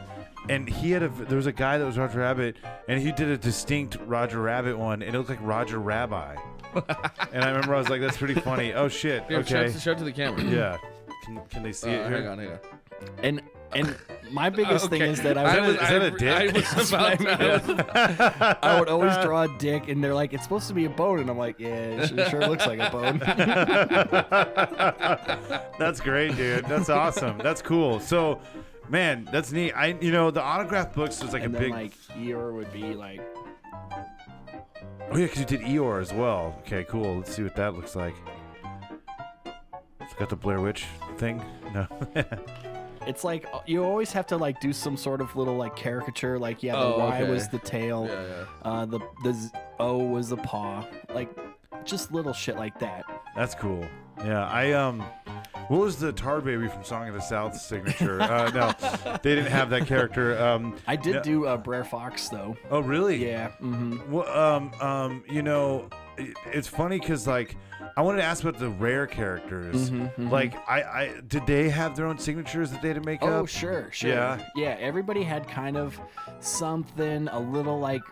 and there was a guy that was Roger Rabbit, and he did a distinct Roger Rabbit one, and it looked like Roger Rabbi. And I remember I was like, that's pretty funny. Oh shit. Here, Okay. show it to the camera. Yeah. Can they see it here? Hang on. And my biggest thing is that Is that a dick? I would always draw a dick, and they're like, it's supposed to be a bone, and I'm like, yeah, it sure looks like a bone. That's great, dude. That's awesome. That's cool. So, man, that's neat. The autograph books was like and a then big. like Eeyore would be like, Oh yeah, because you did Eeyore as well. Okay, cool. Let's see what that looks like. It's got the Blair Witch thing. No. it's like you always have to like do some sort of little like caricature, like the Y was the tail, the O was the paw, like just little shit like that. That's cool. Yeah, what was the Tar Baby from Song of the South signature? No, they didn't have that character. I did do Brer Fox though. Oh really? Yeah. Mm-hmm. Well, it's funny because like I wanted to ask about the rare characters. Like I did they have their own signatures that they had to make up? Oh sure. Yeah. Everybody had kind of something a little like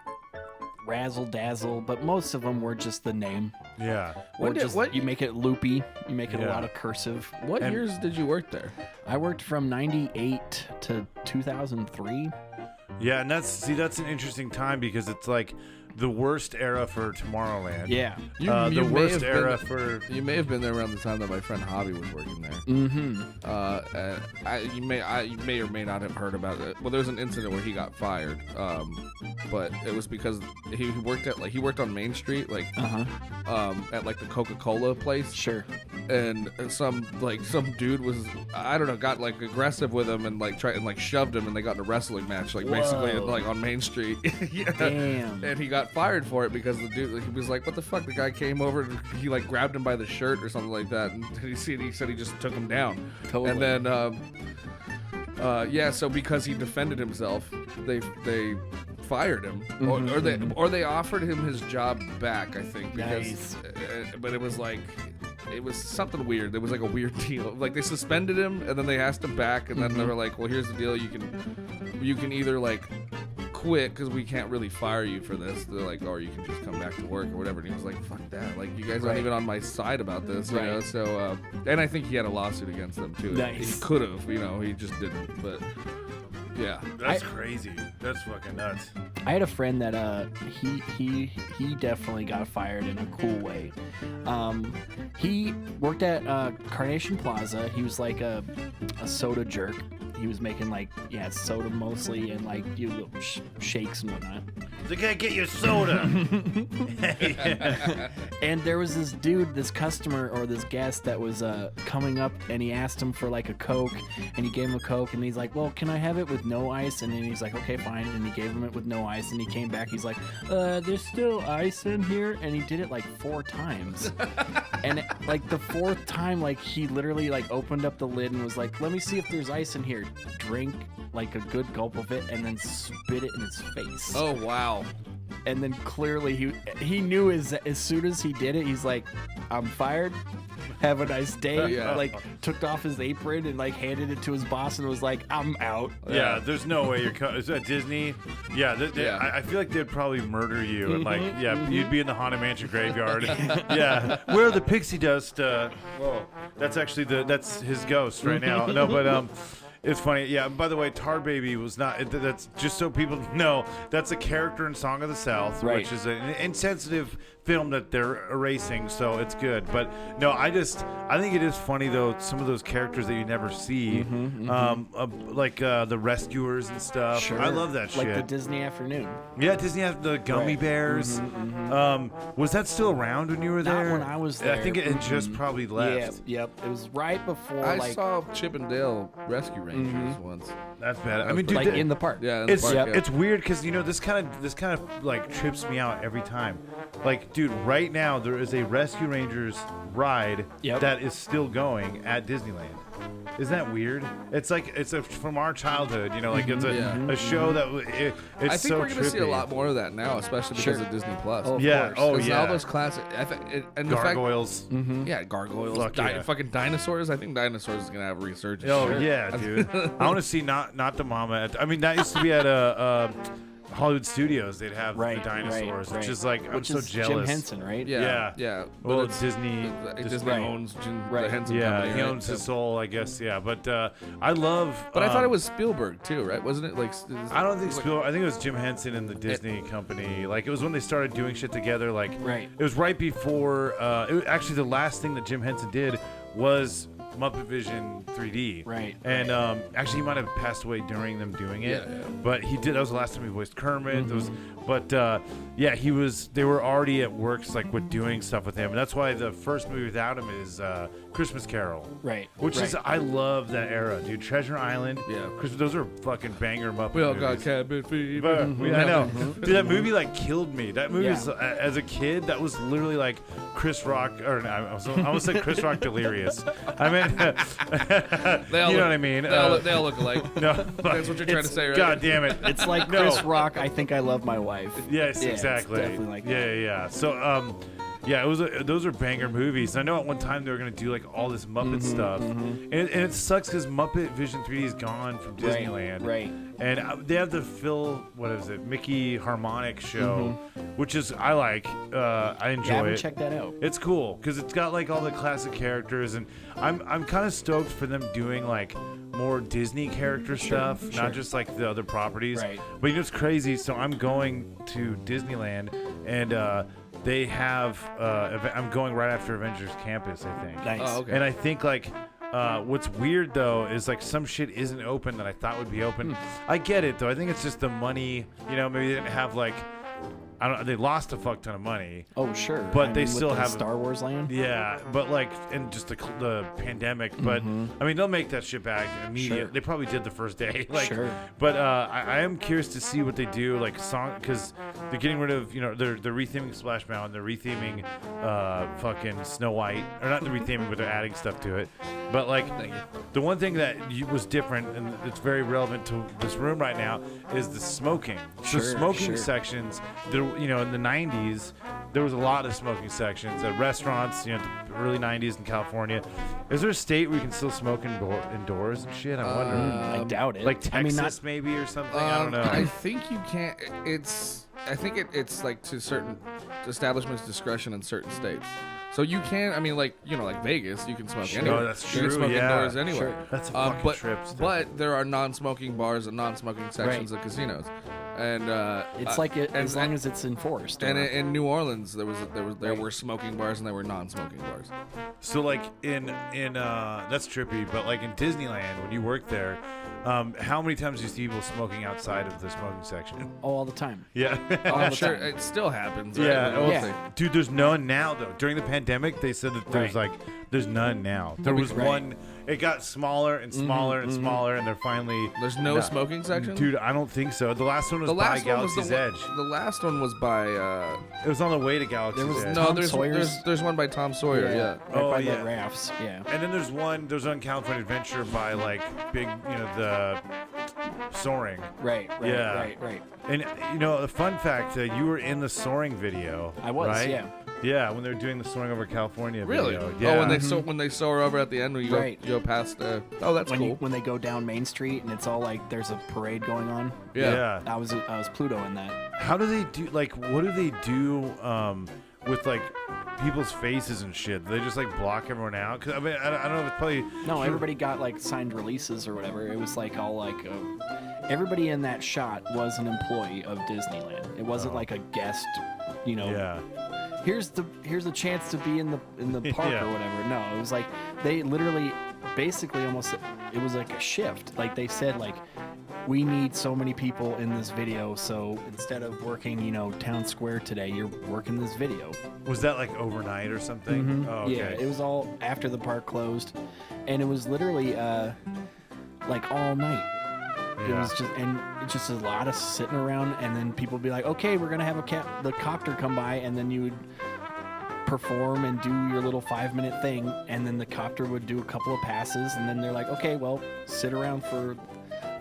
razzle dazzle, but most of them were just the name. Yeah. You make it loopy. You make it a lot of cursive. What years did you work there? I worked from 98 to 2003. Yeah, and that's an interesting time because it's like the worst era for Tomorrowland. Yeah. The worst era for. You may have been there around the time that my friend Hobby was working there. Mm-hmm. You may or may not have heard about it. Well, there was an incident where he got fired, but it was because he worked on Main Street, like at like the Coca-Cola place. Sure. And some dude was, I don't know, got like aggressive with him and like tried and like shoved him, and they got in a wrestling match, like basically like on Main Street. Yeah. Damn. And he got fired for it because the dude, he was like, what the fuck? The guy came over and he like grabbed him by the shirt or something like that, and he said he just took him down. Totally. And then so because he defended himself, they fired him, or they offered him his job back, I think, because but it was something weird. There was like a weird deal. Like they suspended him and then they asked him back, and then they were like, well, here's the deal, you can either like quit because we can't really fire you for this. They're like, or you can just come back to work or whatever. And he was like, fuck that, like you guys aren't even on my side about this, you know. So and I think he had a lawsuit against them too. Nice. He could have, he just didn't. But Yeah. That's crazy. That's fucking nuts. I had a friend that he definitely got fired in a cool way. He worked at Carnation Plaza. He was like a soda jerk. He was making like soda mostly and like little shakes and whatnot. The guy get your soda. And there was this dude, this customer or this guest that was coming up, and he asked him for like a Coke, and he gave him a Coke, and he's like, well, can I have it with no ice? And then he's like, okay, fine. And he gave him it with no ice, and he came back, he's like, there's still ice in here. And he did it like 4 times. And like the 4th time, like he literally like opened up the lid and was like, let me see if there's ice in here. Drink like a good gulp of it and then spit it in his face. Oh wow. And then clearly he knew as soon as he did it, he's like, I'm fired. Have a nice day. Yeah. Like took off his apron and like handed it to his boss and was like, I'm out. Yeah, there's no way you're is that Disney? Yeah, I feel like they'd probably murder you and like you'd be in the Haunted Mansion graveyard. Yeah, where are the pixie dust? Whoa, that's actually that's his ghost right now. No, but it's funny. Yeah, by the way, Tar Baby was not. That's just so people know. That's a character in Song of the South, which is an insensitive film that they're erasing, so it's good. But no, I think it is funny though, some of those characters that you never see, like the rescuers and stuff. Sure. I love that shit. Like the Disney Afternoon. Yeah, Disney had the gummy bears. Was that still around when you were there? Not when I was there. I think it had just probably left. Yeah, yep. It was right before. I saw Chip and Dale Rescue Rangers once. That's bad. I mean, dude, like in the park. Yeah, in the park, it's weird because this kind of like trips me out every time. Like, dude, right now there is a Rescue Rangers ride that is still going at Disneyland. Isn't that weird? It's like from our childhood, like it's a show that it's I think so we're gonna see a trippy. lot more of that now, especially because of Disney Plus. Oh, Yeah. course. Oh 'Cause yeah. all those classic and Gargoyles. The fact, yeah, gargoyles. Fuck yeah. Fucking dinosaurs. I think dinosaurs is gonna have a resurgence. Oh yeah, dude. I want to see not the mama. I mean, that used to be at Hollywood Studios. They'd have the dinosaurs, which is like I'm so jealous. Jim Henson, right? Yeah. But Well, it's Disney. Disney owns the Henson Yeah, company. he right? owns his soul, I guess. Yeah, but I love. But I thought it was Spielberg too, right? Wasn't it like? I don't think Spielberg. I think it was Jim Henson and the Disney company. Like it was when they started doing shit together. Like it was right before. Actually, the last thing that Jim Henson did was Muppet Vision 3D. Right. And actually, he might have passed away during them doing it. Yeah. But he did. That was the last time he voiced Kermit. Yeah, he was. They were already at works like with doing stuff with him, and that's why the first movie without him is Christmas Carol. Right. Which is I love that era, dude. Treasure Island. Yeah. Because those are fucking banger Muppet We all movies. got cabin fever. I know. Dude, that movie like killed me. That movie was, as a kid, that was literally like Chris Rock, or I almost said Chris Rock Delirious. I mean, you know what I mean? They all look alike. No, That's what you're trying to say, right? God damn it. It's like Chris Rock, I Think I Love My Wife. Yes, Yeah, exactly. It's definitely like Yeah. So, yeah, it was. Those are banger movies. I know at one time they were gonna do like all this Muppet stuff, and it sucks because Muppet Vision 3D is gone from Disneyland. Right. And they have the Mickey Harmonic show, which is I like. I enjoy I haven't it. checked that out. It's cool because it's got like all the classic characters, and I'm kind of stoked for them doing like more Disney character stuff, not just like the other properties. Right. But it's crazy. So I'm going to Disneyland, and they have. I'm going right after Avengers Campus, I think. Nice. Oh, okay. And I think like. What's weird though is like some shit isn't open that I thought would be open. I get it though. I think it's just the money. Maybe they didn't have like. I don't. They lost a fuck ton of money. Oh, sure. But I they mean, still with the have Star Wars land. Yeah, but like, and just the pandemic. But I mean, they'll make that shit back immediately. Sure. They probably did the first day. Like, Sure. But I am curious to see what they do, like song, because they're getting rid of, they're retheming Splash Mountain, they're retheming fucking Snow White, or not the retheming, but they're adding stuff to it. But like, the one thing that was different and it's very relevant to this room right now is the smoking. So smoking sections, there, in the 90s, there was a lot of smoking sections at restaurants, the early 90s in California. Is there a state where you can still smoke indoors and shit? I'm wondering. I doubt it. Like Texas, I mean, maybe, or something? I don't know. I think you can't. I think it's like to certain establishments' discretion in certain states. So you can, I mean, like Vegas, you can smoke Sure. anywhere. Oh, that's You can true, smoke yeah. indoors anywhere. Sure. That's a fucking but, trip still. But there are non-smoking bars and non-smoking sections Right. of casinos, and It's as long as it's enforced. And or- in New Orleans, there were smoking bars and there were non-smoking bars. So like in that's trippy, but like in Disneyland when you work there, how many times do you see people smoking outside of the smoking section? all the time. Yeah. All I'm the sure time. it still happens. Right? Yeah, Like, yeah. dude, there's none now though. During the pandemic, they said that there's Right. there's none now. There was Right. one. It got smaller and smaller and smaller, and they're finally. There's no smoking section. Dude, I don't think so. The last one was the by last one was Galaxy's the Edge. The last one was by. It was on the way to Galaxy's There was Edge. No, Tom there's Sawyer's. there's one by Tom Sawyer. Yeah. Right Oh, by yeah. the rafts. Yeah. And then there's one California Adventure by like big, the soaring. Right. Right. Yeah. Right. And the fun fact, you were in the soaring video. I was. right? Yeah. Yeah, when they were doing the soaring over California Really? video. Yeah. Oh, when they soar over at the end, when you Right. go past. Oh, that's When cool. when they go down Main Street and it's all like there's a parade going on. Yeah. I was Pluto in that. How do they do? Like, what do they do with like people's faces and shit? Do they just like block everyone out? Cause I mean, I don't know if it's probably No, everybody got like signed releases or whatever. It was like all like everybody in that shot was an employee of Disneyland. It wasn't like a guest. Yeah. Here's a chance to be in the park Yeah. or whatever. No, it was like they literally basically almost it was like a shift. Like they said like we need so many people in this video, so instead of working, town square today, you're working this video. Was that like overnight or something? Oh, okay. Yeah, it was all after the park closed, and it was literally like all night. It Yeah. was just a lot of sitting around, and then people would be like, "Okay, we're gonna have the copter come by," and then you would perform and do your little 5-minute thing, and then the copter would do a couple of passes, and then they're like, "Okay, well, sit around for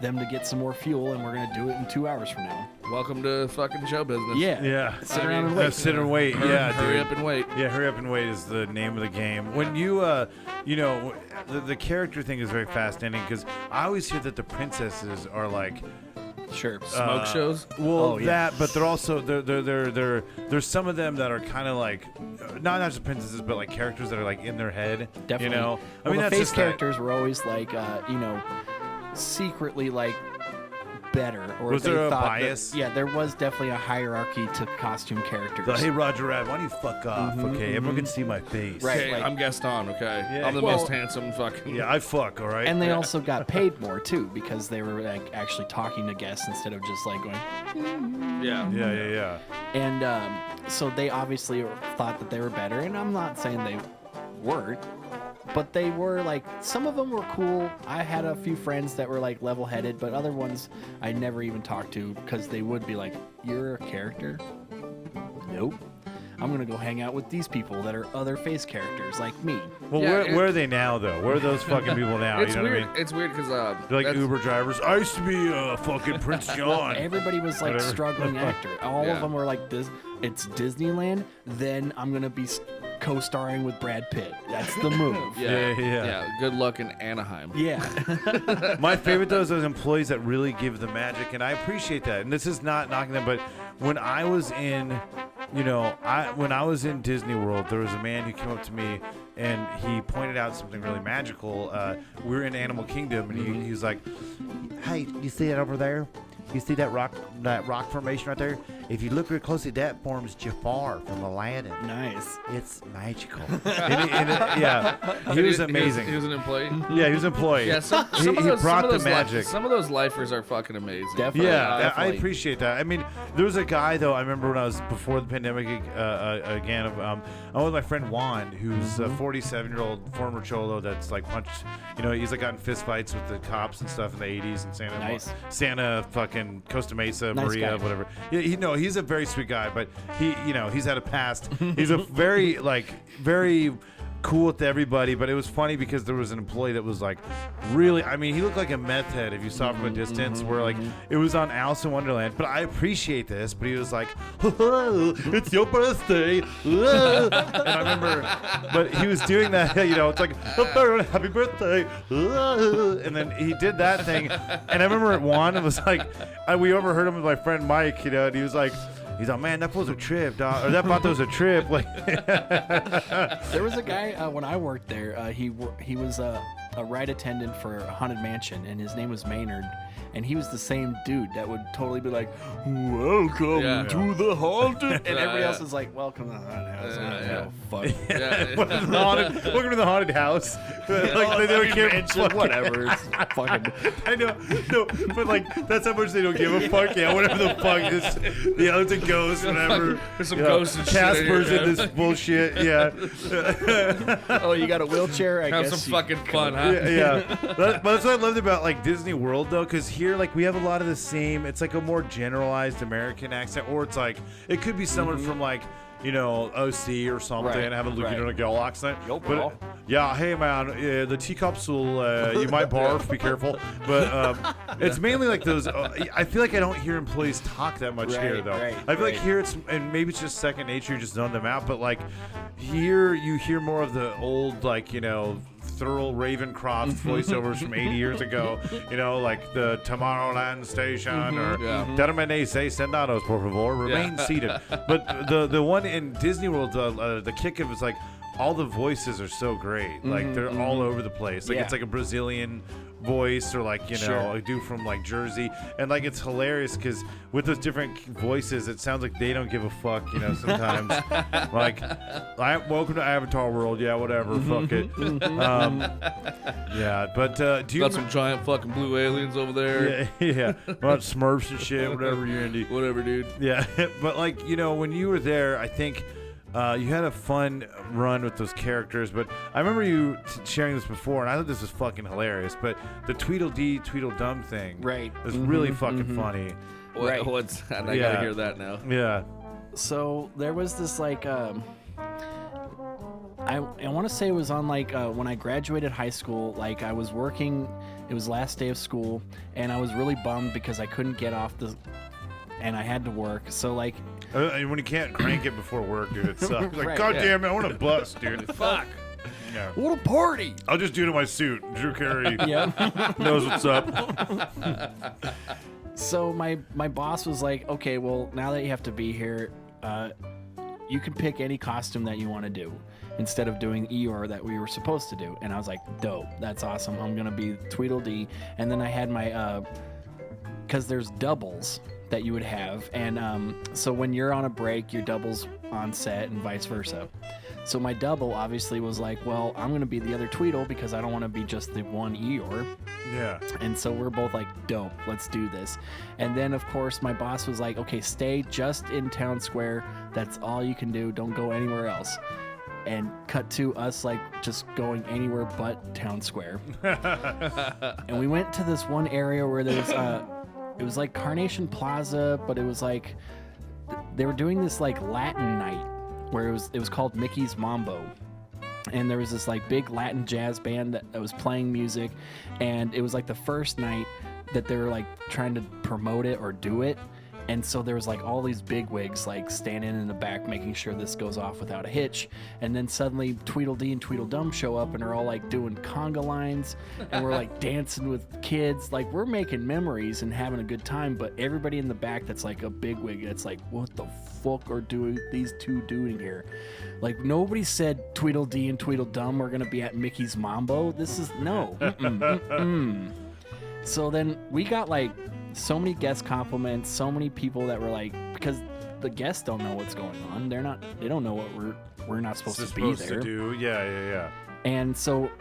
them to get some more fuel, and we're gonna do it in 2 hours from now." Welcome to fucking show business. Yeah, Yeah. Sit around and wait. Sit and wait. Yeah, Hurry dude. up and wait. Yeah, hurry up and wait is the name of the game. When you, the character thing is very fascinating because I always hear that the princesses are like Sure. Smoke shows. Well, Oh, yeah. that, but they're also there's some of them that are kind of like not just princesses, but like characters that are like in their head. Definitely. I Well, mean, the that's face just that- characters were always like, secretly like better. Or Was they there a thought bias? Yeah, there was definitely a hierarchy to costume characters. The, hey, Roger Rabbit, why don't you fuck off? Okay, everyone can see my face. Right. Okay, like- I'm Gaston. Okay, Yeah. I'm the Well- most handsome fucking. Yeah, I fuck. All right. And they also got paid more too because they were like actually talking to guests instead of just like going. Yeah. Yeah. And so they obviously thought that they were better, and I'm not saying they weren't, but they were like, some of them were cool. I had a few friends that were like level-headed, but other ones I never even talked to because they would be like, "You're a character? Nope. I'm gonna go hang out with these people that are other face characters like me." Well, Yeah, where are they now, though? Where are those fucking people now? It's you know weird. what I mean? It's weird because They're like Uber drivers. I used to be fucking Prince John. Everybody was like Whatever. struggling actor. All Yeah. of them were like, it's Disneyland, then I'm gonna be co-starring with Brad Pitt. That's the move. Yeah. Good luck in Anaheim. Yeah. My favorite though is those employees that really give the magic, and I appreciate that. And this is not knocking them, but when I was in, when I was in Disney World, there was a man who came up to me and he pointed out something really magical. We were in Animal Kingdom, and he was like, "Hey, you see that over there? You see that rock formation right there? If you look real closely, that forms Jafar from Aladdin. Nice. It's magical." He was amazing. He was an employee. Yeah, he was an employee. Yeah, some he of those, brought some of the those magic. Some of those lifers are fucking amazing. Definitely. Yeah, I definitely. appreciate that. I mean, there was a guy though. I remember when I was before the pandemic again. I'm with my friend Juan, who's a 47-year-old former cholo that's like punched. He's like gotten fist fights with the cops and stuff in the 80s in Santa fucking Costa Mesa, Nice Maria, guy. whatever. Yeah, he's a very sweet guy, but he's had a past. He's a very very cool with everybody, but it was funny because there was an employee that was like really, I mean, he looked like a meth head if you saw him from a distance, where like it was on Alice in Wonderland. But I appreciate this, but he was like, "It's your birthday." And I remember, but he was doing that, it's like, "Happy birthday." And then he did that thing. And I remember Juan was like, we overheard him with my friend Mike, and he was like, He's like, man, that was a trip, dog. Or that was a trip. Like, there was a guy when I worked there. He was a ride attendant for Haunted Mansion, and his name was Maynard. And he was the same dude that would totally be like, welcome to the haunted. And everybody else is like, welcome to the haunted house. Oh, fuck. Welcome to the haunted house. Like, they don't care. Whatever. It's fucking. I know. No, but like, that's how much they don't give a fuck. Yeah, whatever the fuck is. Yeah, it's a ghost, whatever. There's some ghosts and shit. Casper's in this bullshit. Yeah. Oh, you got a wheelchair? I Have guess some fucking fun, huh? Yeah. But that's what I loved about like Disney World though, because here like we have a lot of the same. It's like a more generalized American accent, or it's like it could be someone from like, you know, OC or something, and have a Laguna Niguel accent. Yo, but bro. yeah, hey man, the teacups will you might barf. Be careful. But it's mainly like those. I feel like I don't hear employees talk that much here though. I feel like here it's, and maybe it's just second nature. You just zone them out. But like here, you hear more of the old, like, you know, Thurl Ravencroft voiceovers from 80 years ago, you know, like the Tomorrowland Station or Termine seis sentados, por favor, remain seated. But the one in Disney World, the kick of it is like all the voices are so great. Like they're all over the place. Like it's like a Brazilian voice, or like, you know, a dude from like Jersey, and like it's hilarious because with those different voices it sounds like they don't give a fuck, you know, sometimes. Like, welcome to Avatar World, yeah, whatever, fuck it. Yeah, but do you got some giant fucking blue aliens over there? Yeah, about Smurfs and shit, whatever you're into. Whatever, dude. Yeah. But like, you know, when you were there, I think you had a fun run with those characters, but I remember you sharing this before, and I thought this was fucking hilarious. But the Tweedle Dee Tweedle Dum thing, was really fucking funny. What's that? I gotta hear that now. Yeah. So there was this like, I want to say it was on like when I graduated high school. Like I was working, it was last day of school, and I was really bummed because I couldn't get off and I had to work. So like. When you can't crank it before work, dude, it sucks. Like, God damn it, I want a bus, dude. Fuck. Yeah. What a party! I'll just do it in my suit. Drew Carey knows what's up. So my boss was like, okay, well, now that you have to be here, you can pick any costume that you want to do instead of doing Eeyore that we were supposed to do. And I was like, dope, that's awesome. I'm going to be Tweedle Dee. And then I had my, because there's doubles that you would have, and so when you're on a break, your double's on set and vice versa. So my double obviously was like, well, I'm gonna be the other Tweedle because I don't want to be just the one Eeyore. Yeah. And so we're both like, dope, let's do this. And then of course my boss was like, okay, stay just in Town Square, that's all you can do, don't go anywhere else. And cut to us like just going anywhere but Town Square. And we went to this one area where there's it was like Carnation Plaza, but it was like they were doing this like Latin night where it was called Mickey's Mambo. And there was this like big Latin jazz band that was playing music, and it was like the first night that they were like trying to promote it or do it. And so there was like all these bigwigs like standing in the back making sure this goes off without a hitch. And then suddenly Tweedle Dee and Tweedle Dum show up and are all like doing conga lines, and we're like dancing with kids. Like we're making memories and having a good time, but everybody in the back that's like a bigwig that's like, what the fuck are these two doing here? Like nobody said Tweedle Dee and Tweedle Dum are gonna be at Mickey's Mambo. This is no. So then we got like so many guest compliments, so many people that were like, because the guests don't know what's going on. They don't know what we're not supposed to be there. To do. Yeah. And so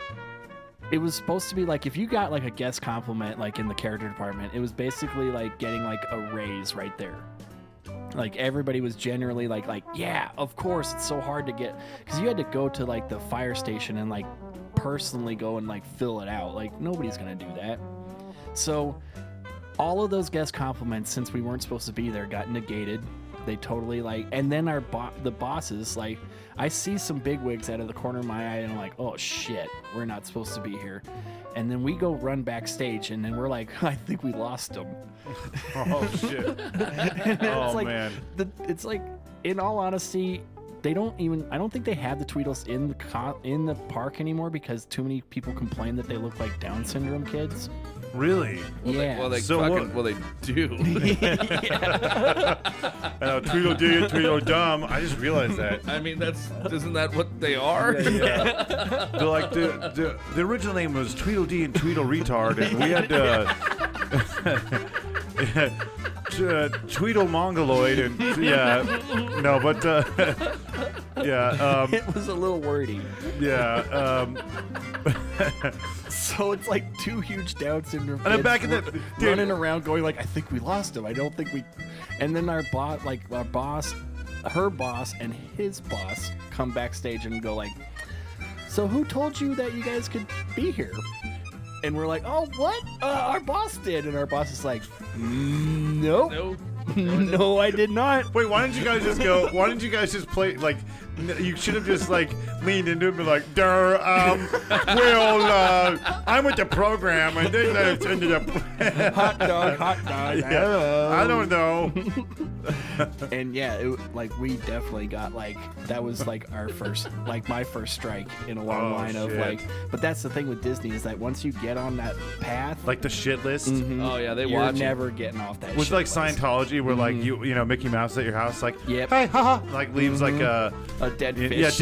it was supposed to be like, if you got like a guest compliment like in the character department, it was basically like getting like a raise right there. Like everybody was generally like, yeah, of course, it's so hard to get, because you had to go to like the fire station and like personally go and like fill it out. Like nobody's gonna do that. So all of those guest compliments, since we weren't supposed to be there, got negated. They totally like, and then the bosses, like, I see some bigwigs out of the corner of my eye, and I'm like, oh shit, we're not supposed to be here. And then we go run backstage, and then we're like, I think we lost them. Oh shit. Man. It's like, in all honesty, they don't even, I don't think they have the Tweedles in the park anymore because too many people complain that they look like Down syndrome kids. Really? Yeah. Well, they So fucking, what- well, they do. Tweedle Dee Tweedle Dumb. I just realized that. I mean, isn't that what they are? Yeah. The original name was Tweedle Dee and Tweedle Retard, and we had Tweedle Mongoloid, and It was a little wordy. So it's like two huge Down syndrome And I'm kids back in the running around going like, I think we lost him. I don't think we. And then our boss, her boss, and his boss come backstage and go like, so who told you that you guys could be here? And we're like, oh, what? Our boss did. And our boss is like, nope. No. No, I did not. Wait, why didn't you guys just go? Why didn't you guys just play like? You should have just like leaned into it and be like, I'm with the program, and they let us into the Hot dog. I don't know. And yeah, like we definitely got like that was like our first, like my first strike in a long line of shit. like. But that's the thing with Disney is that once you get on that path, Like the shit list. Oh yeah, they you're watch. never getting off that. With shit like list. Scientology, where like you know Mickey Mouse at your house, like Yep. hey, haha, like leaves like a dead fish.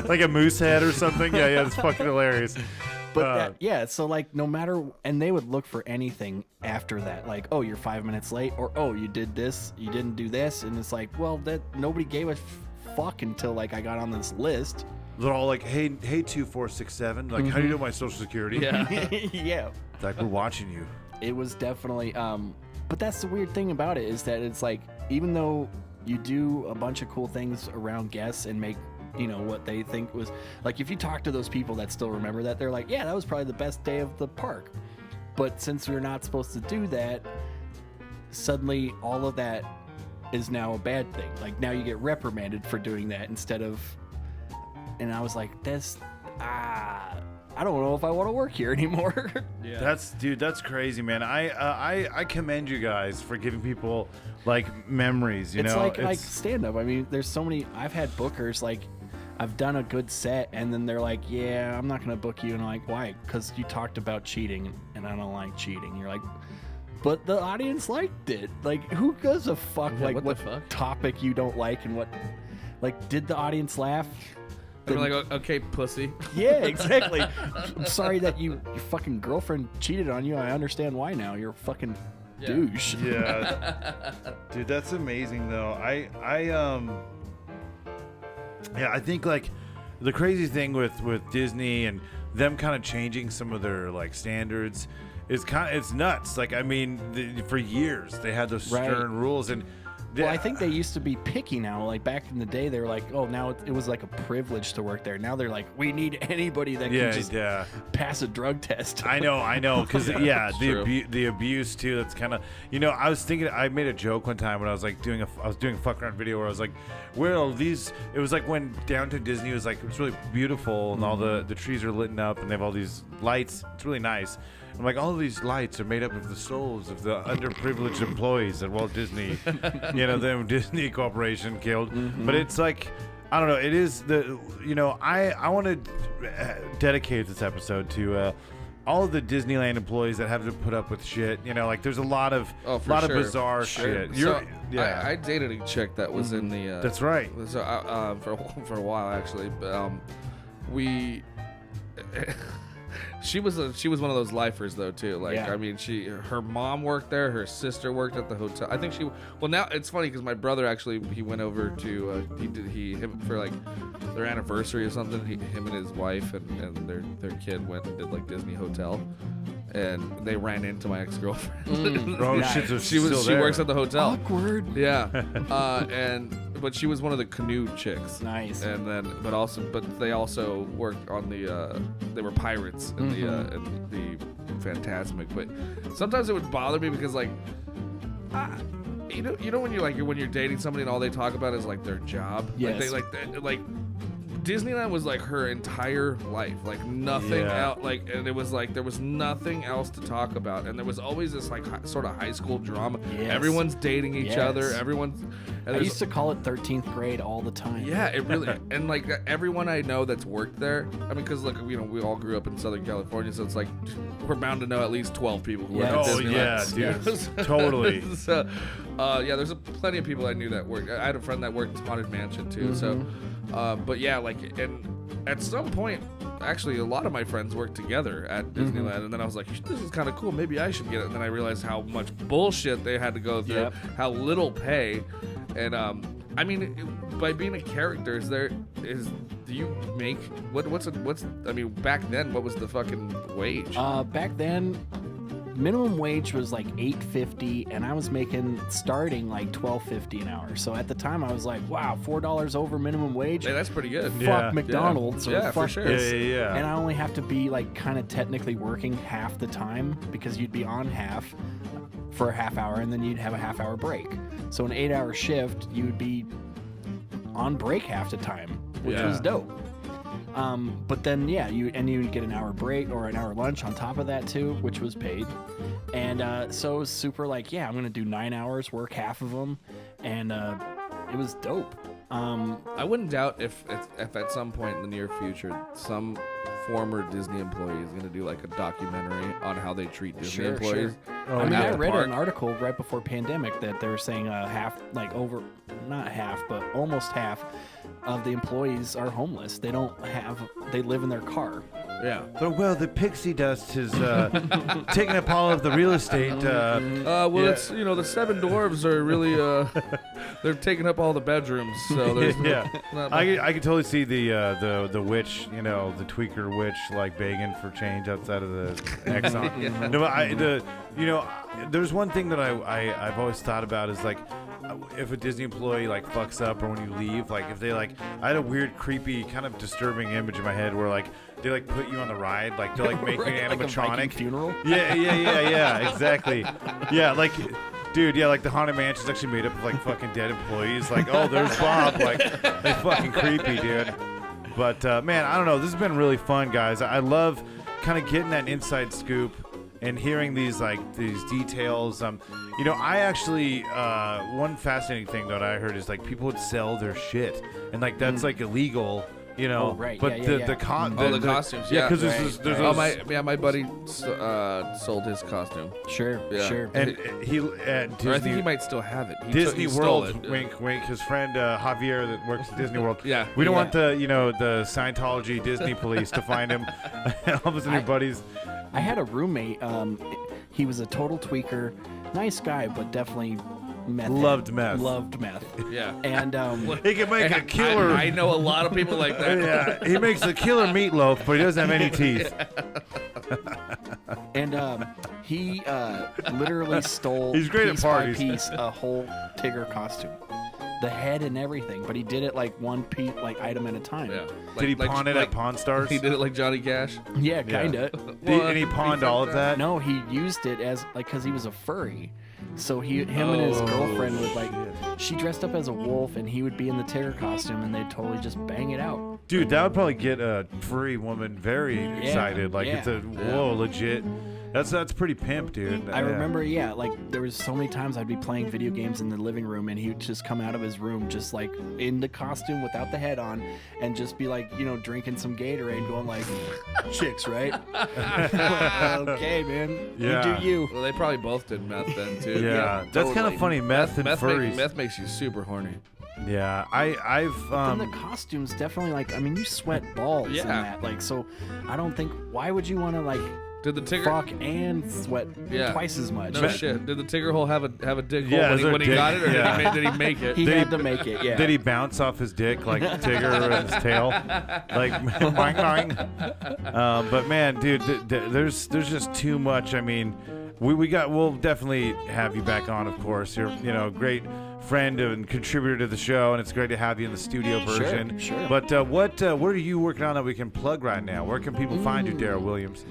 like a moose head or something. Yeah, it's fucking hilarious. But so like no matter, and they would look for anything after that, like, oh, you're 5 minutes late, or oh, you did this, you didn't do this, and it's like, well, that nobody gave a fuck until like I got on this list. They're all like, hey 2467, like how do you know my social security? Yeah. Yeah. It's like we're watching you. It was definitely but that's the weird thing about it is that it's like even though you do a bunch of cool things around guests and make what they think was like, if you talk to those people that still remember that, they're like, yeah, that was probably the best day of the park. But since you're not supposed to do that, suddenly all of that is now a bad thing. Like now you get reprimanded for doing that instead of, and I was like, I don't know if I want to work here anymore. Yeah. That's crazy, man. I commend you guys for giving people like memories. You It's know, like stand up. I mean, there's so many. I've had bookers like, I've done a good set, and then they're like, yeah, I'm not gonna book you, and I'm like, why? Because you talked about cheating, and I don't like cheating. You're like, but the audience liked it. Like, who gives a fuck? Yeah, like what the fuck? topic you don't like, and what? Like, did the audience laugh? They're like, okay, pussy. Yeah, exactly. I'm sorry that your fucking girlfriend cheated on you. I understand why now. You're a fucking douche. Yeah, dude, that's amazing though. I think like the crazy thing with Disney and them kind of changing some of their like standards is it's nuts. Like I mean, for years they had those stern rules and. Well, I think they used to be picky now. Like back in the day, they were like, "Oh, now it was like a privilege to work there." Now they're like, "We need anybody that can just pass a drug test." I know, because true. the abuse too. That's kind of I was thinking. I made a joke one time when I was like doing a fuck around video where I was like, "Well, these." It was like when Downtown Disney was like, it's really beautiful and all the trees are lit up and they have all these lights. It's really nice. I'm like, all of these lights are made up of the souls of the underprivileged employees at Walt Disney, the Disney Corporation killed. But it's like, I don't know. It is I want to dedicate this episode to all of the Disneyland employees that have to put up with shit. Like there's a lot of of bizarre shit. I dated a chick that was in the. That's right. So for a while actually, but we. She was one of those lifers though too. Like I mean, her mom worked there. Her sister worked at the hotel. I think now it's funny because my brother actually he went over to him for like their anniversary or something. Him and his wife and their kid went and did like Disney Hotel, and they ran into my ex-girlfriend. Oh shit! So she works at the hotel. Awkward. Yeah, but she was one of the canoe chicks. Nice. And then, but they also worked on the. They were pirates in the Fantasmic. But sometimes it would bother me because like, you know when you're dating somebody and all they talk about is like their job. Yes. Like Disneyland was like her entire life, like nothing else. Like, and it was like there was nothing else to talk about, and there was always this like sort of high school drama. Yes. Everyone's dating each other. And I used to call it 13th grade all the time. Yeah, it really, and like everyone I know that's worked there, I mean, because like, you know, we all grew up in Southern California, so it's like we're bound to know at least 12 people who work at Oh Disneyland. yeah, dude, totally. So, yeah, there's plenty of people I knew that worked. I had a friend that worked at Haunted Mansion too. So, but yeah, like, and at some point, actually, a lot of my friends worked together at Disneyland, and then I was like, this is kind of cool. Maybe I should get it. And then I realized how much bullshit they had to go through, how little pay, and I mean, by being a character, do you make what's I mean, back then, what was the fucking wage? Back then, minimum wage was like $8.50, and I was making starting like $12.50 an hour. So at the time, I was like, wow, $4 over minimum wage. Hey, that's pretty good. Fuck McDonald's or for fuck sure. this. Yeah. And I only have to be like kind of technically working half the time because you'd be on half for a half hour, and then you'd have a half hour break. So an 8-hour shift, you would be on break half the time, which was dope. But then, yeah, you would get an hour break or an hour lunch on top of that too, which was paid. And so it was super like, yeah, I'm going to do 9 hours, work half of them. And it was dope. I wouldn't doubt if at some point in the near future, some former Disney employee is going to do like a documentary on how they treat Disney employees. Oh, I mean, yeah. I read an article right before pandemic that they were saying half, like over, not half, but almost half of the employees are homeless. They live in their car. Yeah. Well, the pixie dust has taken up all of the real estate. It's, you know, the 7 dwarves are really they're taking up all the bedrooms. So there's not much. I can totally see the witch, you know, the tweaker witch, like begging for change outside of the Exxon. No, but there's one thing that I've always thought about is like, if a Disney employee like fucks up, or when you leave, like if they like, I had a weird, creepy, kind of disturbing image in my head where like they like put you on the ride, like they're like making an Like a animatronic Viking funeral. Yeah, exactly. Yeah, like, dude, yeah, like the Haunted Mansion's actually made up of like fucking dead employees. Like, oh, there's Bob. Like, they fucking creepy, dude. But man, I don't know. This has been really fun, guys. I love kind of getting that inside scoop and hearing these details. I actually one fascinating thing that I heard is like people would sell their shit, and like that's like illegal. You know, Oh, right. But Yeah, the costumes. yeah, because Right. there's my buddy sold his costume. Sure. and he at Or I think Disney he might still have it. Disney he stole World, it. wink, wink. His friend Javier that works at Disney World. Yeah. We don't Yeah. want the Scientology Disney police to find him. All of a sudden, your buddies. I had a roommate. He was a total tweaker, nice guy, but definitely meth. Loved meth. Loved meth. Yeah. And He can make a killer. I know a lot of people like that. Yeah, he makes a killer meatloaf, but he doesn't have any teeth. And he literally stole He's great at piece parties. by piece a whole Tigger costume, the head and everything. But he did it like one piece, like item at a time. Yeah. Did he pawn it at Pawn Stars? He did it like Johnny Cash. Yeah, kinda. And he pawned all of that? No, he used it as like because he was a furry. So him and his girlfriend would like, she dressed up as a wolf, and he would be in the Tigger costume, and they'd totally just bang it out. Dude, that would probably get a furry woman very excited. Like, yeah. it's a, whoa, legit. That's pretty pimp, dude. I remember, like there was so many times I'd be playing video games in the living room, and he would just come out of his room just like in the costume without the head on, and just be like, drinking some Gatorade, going like, chicks, right? Okay, man. Yeah. You do you. Well, they probably both did meth then too. Yeah, that's kind of funny. Meth and furries. Meth makes you super horny. Yeah, I've And the costumes definitely you sweat balls in that. Like, so I don't think, why would you want to like Did the Tigger fuck and sweat twice as much? No shit. Did the Tigger hole have a dick Yeah, hole is there when a he dick? got it, or Yeah. did he make it? He had to make it, yeah. Did he bounce off his dick like Tigger and his tail? Like, boing, boing. But man, dude, there's just too much. I mean, we'll definitely have you back on, of course. You're, a great friend and contributor to the show, and it's great to have you in the studio version. Sure. But what are you working on that we can plug right now? Where can people find you, Daryl Williams?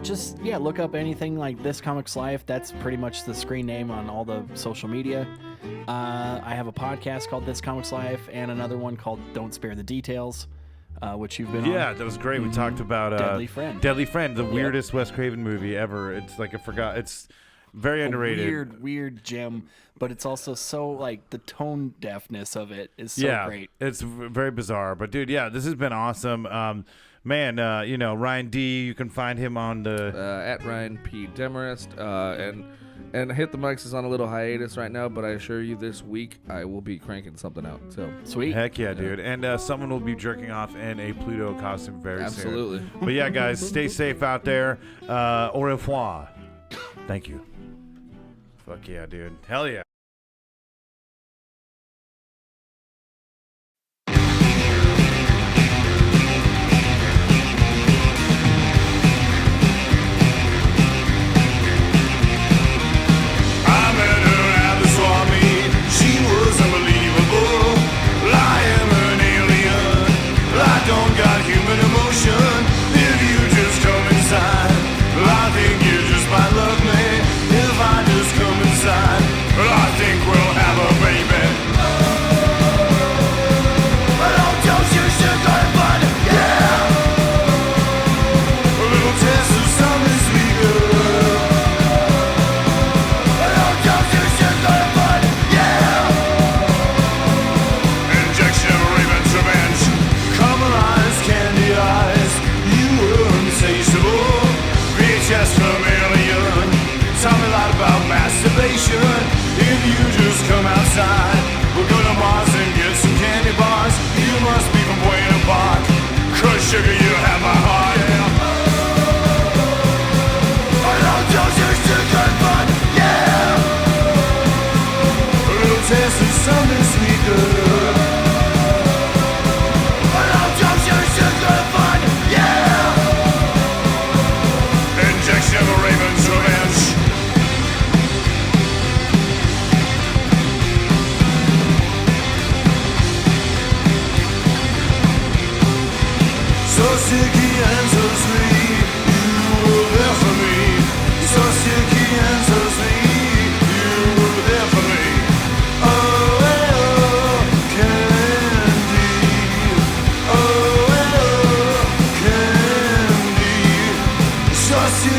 Just look up anything like This Comics Life. That's pretty much the screen name on all the social media. I have a podcast called This Comics Life, and another one called Don't Spare the Details, which you've been on. Yeah, that was great. We talked about Deadly Friend. Deadly Friend, the weirdest Wes Craven movie ever. It's like Very underrated. Weird gem, but it's also so like the tone deafness of it is so great. It's very bizarre. But dude, yeah, this has been awesome. Man, Ryan D, you can find him on the at Ryan P. Demarest, and Hit the Mics is on a little hiatus right now, but I assure you this week I will be cranking something out. So sweet. Heck yeah, dude. And someone will be jerking off in a Pluto costume very soon. Absolutely. But yeah, guys, stay safe out there. Au revoir. Thank you. Fuck yeah, dude. Hell yeah. So sick